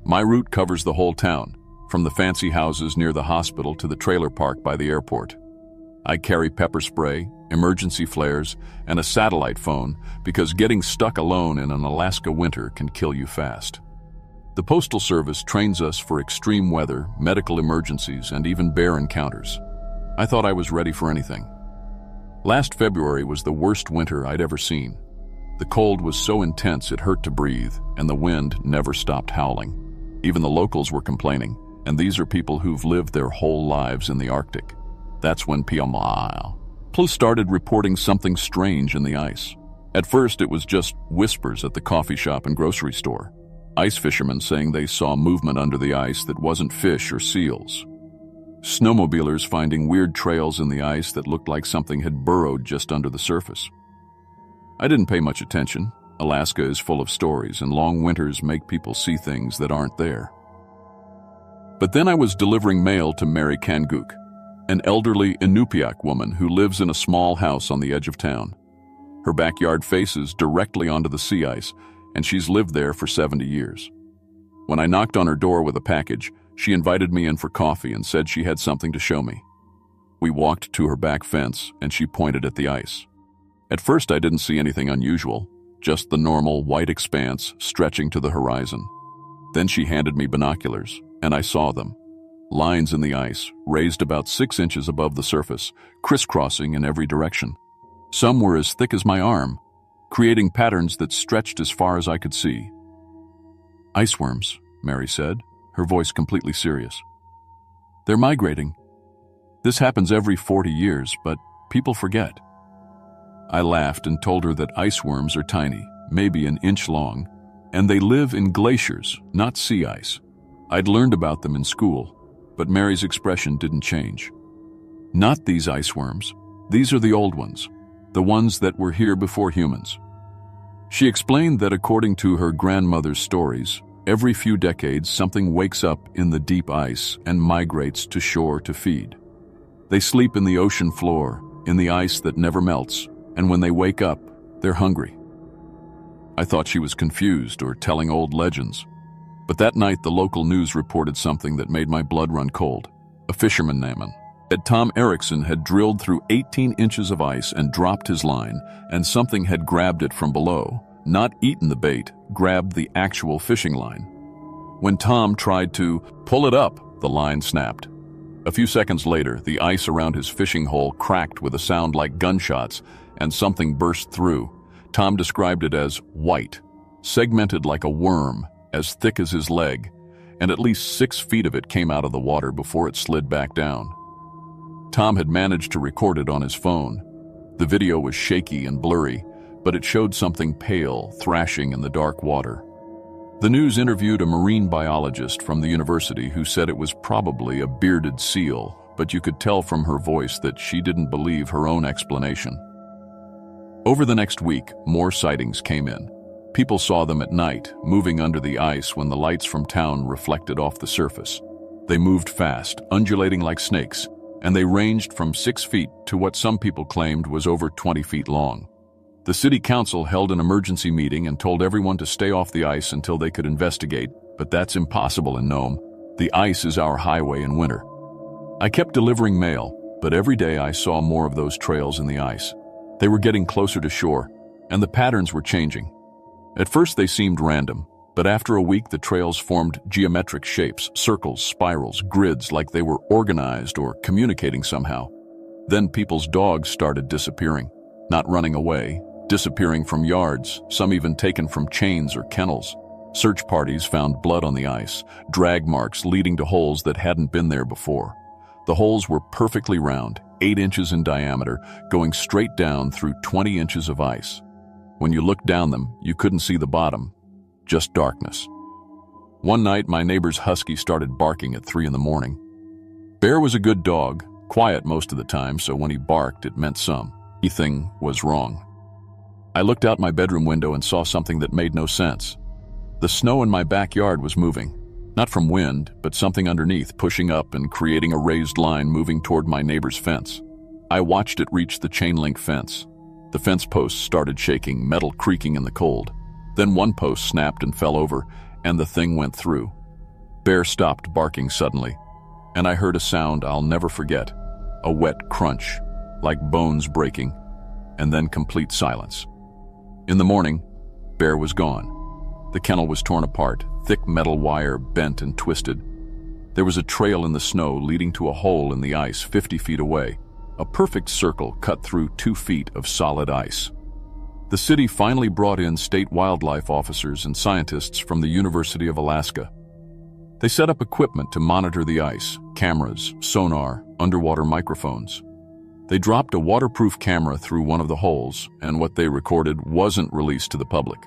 My route covers the whole town, from the fancy houses near the hospital to the trailer park by the airport. I carry pepper spray, emergency flares, and a satellite phone because getting stuck alone in an Alaska winter can kill you fast. The Postal Service trains us for extreme weather, medical emergencies, and even bear encounters. I thought I was ready for anything. Last February was the worst winter I'd ever seen. The cold was so intense it hurt to breathe, and the wind never stopped howling. Even the locals were complaining, and these are people who've lived their whole lives in the Arctic. That's when Plus started reporting something strange in the ice. At first, it was just whispers at the coffee shop and grocery store. Ice fishermen saying they saw movement under the ice that wasn't fish or seals. snowmobilers finding weird trails in the ice that looked like something had burrowed just under the surface. I didn't pay much attention. Alaska is full of stories, and long winters make people see things that aren't there. But then I was delivering mail to Mary Kanguk, an elderly Inupiaq woman who lives in a small house on the edge of town. Her backyard faces directly onto the sea ice, and she's lived there for 70 years. When I knocked on her door with a package, she invited me in for coffee and said she had something to show me. We walked to her back fence, and she pointed at the ice. At first, I didn't see anything unusual, just the normal white expanse stretching to the horizon. Then she handed me binoculars, and I saw them. Lines in the ice, raised about 6 inches above the surface, crisscrossing in every direction. Some were as thick as my arm, creating patterns that stretched as far as I could see. "Iceworms," Mary said, her voice completely serious. "They're migrating. This happens every 40 years, but people forget." I laughed and told her that iceworms are tiny, maybe an inch long, and they live in glaciers, not sea ice. I'd learned about them in school, but Mary's expression didn't change. "Not these iceworms. These are the old ones, the ones that were here before humans." She explained that according to her grandmother's stories, every few decades something wakes up in the deep ice and migrates to shore to feed. They sleep in the ocean floor, in the ice that never melts, and when they wake up, they're hungry. I thought she was confused or telling old legends. But that night, the local news reported something that made my blood run cold. A fisherman named Tom Erickson had drilled through 18 inches of ice and dropped his line, and something had grabbed it from below, not eaten the bait, grabbed the actual fishing line. When Tom tried to pull it up, the line snapped. A few seconds later, the ice around his fishing hole cracked with a sound like gunshots, and something burst through. Tom described it as white, segmented like a worm, as thick as his leg, and at least 6 feet of it came out of the water before it slid back down. Tom had managed to record it on his phone. The video was shaky and blurry, but it showed something pale thrashing in the dark water. The news interviewed a marine biologist from the university who said it was probably a bearded seal, but you could tell from her voice that she didn't believe her own explanation. Over the next week, more sightings came in. People saw them at night, moving under the ice when the lights from town reflected off the surface. They moved fast, undulating like snakes, and they ranged from 6 feet to what some people claimed was over 20 feet long. The city council held an emergency meeting and told everyone to stay off the ice until they could investigate, but that's impossible in Nome. The ice is our highway in winter. I kept delivering mail, but every day I saw more of those trails in the ice. They were getting closer to shore, and the patterns were changing. At first they seemed random, but after a week the trails formed geometric shapes, circles, spirals, grids, like they were organized or communicating somehow. Then people's dogs started disappearing, not running away, disappearing from yards, some even taken from chains or kennels. Search parties found blood on the ice, drag marks leading to holes that hadn't been there before. The holes were perfectly round, 8 inches in diameter, going straight down through 20 inches of ice. When you looked down them, you couldn't see the bottom, just darkness. One night, my neighbor's husky started barking at 3 a.m. Bear was a good dog, quiet most of the time, so when he barked, it meant something was wrong. I looked out my bedroom window and saw something that made no sense. The snow in my backyard was moving, not from wind, but something underneath, pushing up and creating a raised line moving toward my neighbor's fence. I watched it reach the chain-link fence. The fence posts started shaking, metal creaking in the cold. Then one post snapped and fell over, and the thing went through. Bear stopped barking suddenly, and I heard a sound I'll never forget, a wet crunch, like bones breaking, and then complete silence. In the morning, Bear was gone. The kennel was torn apart, thick metal wire bent and twisted. There was a trail in the snow leading to a hole in the ice 50 feet away, a perfect circle cut through 2 feet of solid ice. The city finally brought in state wildlife officers and scientists from the University of Alaska. They set up equipment to monitor the ice, cameras, sonar, underwater microphones. They dropped a waterproof camera through one of the holes, and what they recorded wasn't released to the public.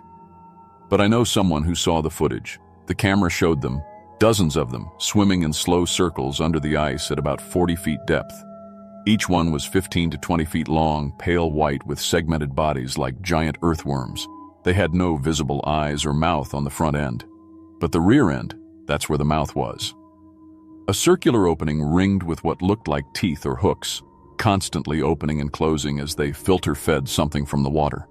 But I know someone who saw the footage. The camera showed them, Dozens of them, swimming in slow circles under the ice at about 40 feet depth. Each one was 15 to 20 feet long, pale white with segmented bodies like giant earthworms. They had no visible eyes or mouth on the front end. But the rear end, that's where the mouth was. A circular opening ringed with what looked like teeth or hooks, constantly opening and closing as they filter-fed something from the water.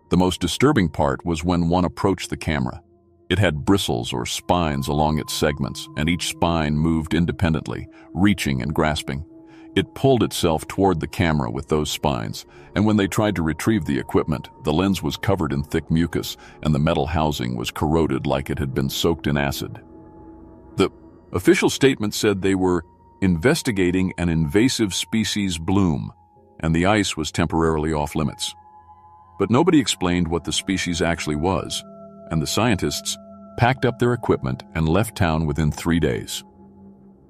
The most disturbing part was when one approached the camera. It had bristles or spines along its segments, and each spine moved independently, reaching and grasping. It pulled itself toward the camera with those spines, and when they tried to retrieve the equipment, the lens was covered in thick mucus, and the metal housing was corroded like it had been soaked in acid. The official statement said they were investigating an invasive species bloom, and the ice was temporarily off limits. But nobody explained what the species actually was, and the scientists packed up their equipment and left town within 3 days.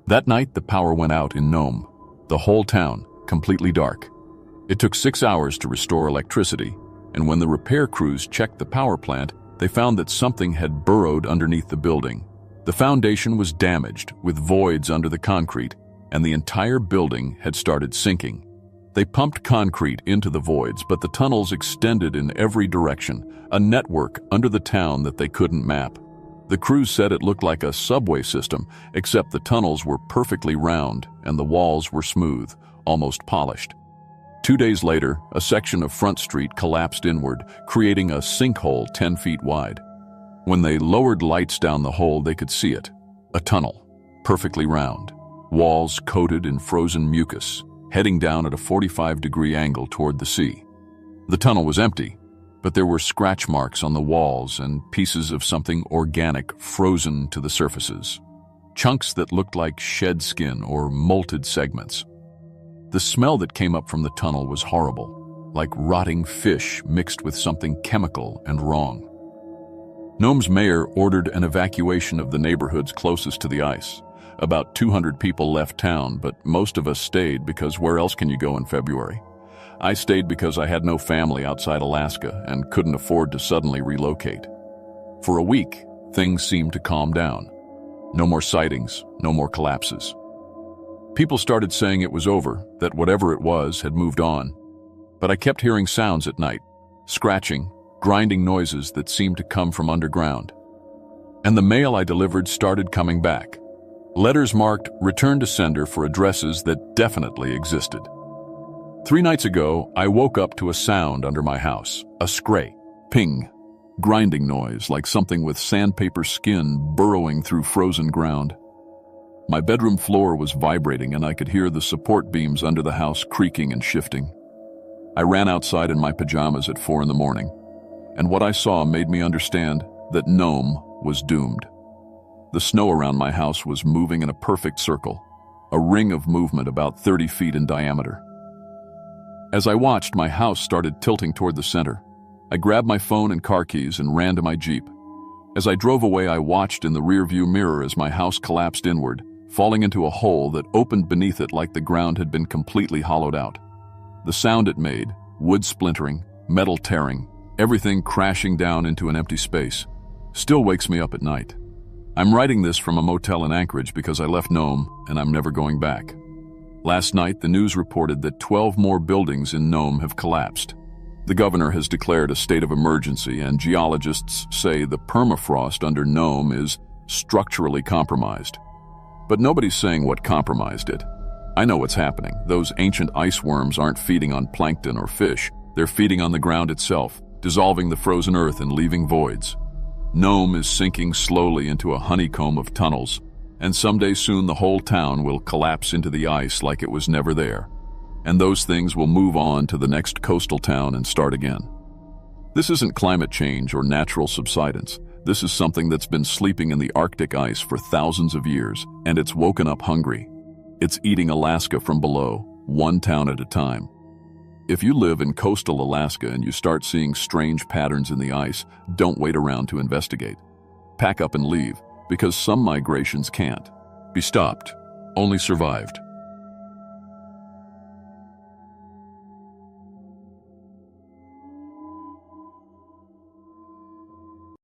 That night, the power went out in Nome. The whole town, completely dark. It took 6 hours to restore electricity, and when the repair crews checked the power plant, they found that something had burrowed underneath the building. The foundation was damaged, with voids under the concrete, and the entire building had started sinking. They pumped concrete into the voids, but the tunnels extended in every direction, a network under the town that they couldn't map. The crews said it looked like a subway system, except the tunnels were perfectly round and the walls were smooth, almost polished. 2 days later, a section of Front Street collapsed inward, creating a sinkhole 10 feet wide. When they lowered lights down the hole, they could see it. A tunnel, perfectly round, walls coated in frozen mucus, heading down at a 45-degree angle toward the sea. The tunnel was empty, but there were scratch marks on the walls and pieces of something organic frozen to the surfaces. Chunks that looked like shed skin or molted segments. The smell that came up from the tunnel was horrible, like rotting fish mixed with something chemical and wrong. Nome's mayor ordered an evacuation of the neighborhoods closest to the ice. About 200 people left town, but most of us stayed because where else can you go in February? I stayed because I had no family outside Alaska and couldn't afford to suddenly relocate. For a week, things seemed to calm down. No more sightings, no more collapses. People started saying it was over, that whatever it was had moved on. But I kept hearing sounds at night, scratching, grinding noises that seemed to come from underground. And the mail I delivered started coming back. Letters marked "Return to Sender" for addresses that definitely existed. 3 nights ago, I woke up to a sound under my house, a scrape, ping, grinding noise like something with sandpaper skin burrowing through frozen ground. My bedroom floor was vibrating and I could hear the support beams under the house creaking and shifting. I ran outside in my pajamas at 4 a.m, and what I saw made me understand that Nome was doomed. The snow around my house was moving in a perfect circle, a ring of movement about 30 feet in diameter. As I watched, my house started tilting toward the center. I grabbed my phone and car keys and ran to my Jeep. As I drove away, I watched in the rearview mirror as my house collapsed inward, falling into a hole that opened beneath it like the ground had been completely hollowed out. The sound it made, wood splintering, metal tearing, everything crashing down into an empty space, still wakes me up at night. I'm writing this from a motel in Anchorage because I left Nome and I'm never going back. Last night, the news reported that 12 more buildings in Nome have collapsed. The governor has declared a state of emergency, and geologists say the permafrost under Nome is structurally compromised. But nobody's saying what compromised it. I know what's happening. Those ancient ice worms aren't feeding on plankton or fish. They're feeding on the ground itself, dissolving the frozen earth and leaving voids. Nome is sinking slowly into a honeycomb of tunnels, and someday soon the whole town will collapse into the ice like it was never there. And those things will move on to the next coastal town and start again. This isn't climate change or natural subsidence. This is something that's been sleeping in the Arctic ice for thousands of years, and it's woken up hungry. It's eating Alaska from below, one town at a time. If you live in coastal Alaska and you start seeing strange patterns in the ice, don't wait around to investigate. Pack up and leave, because some migrations can't be stopped, only survived.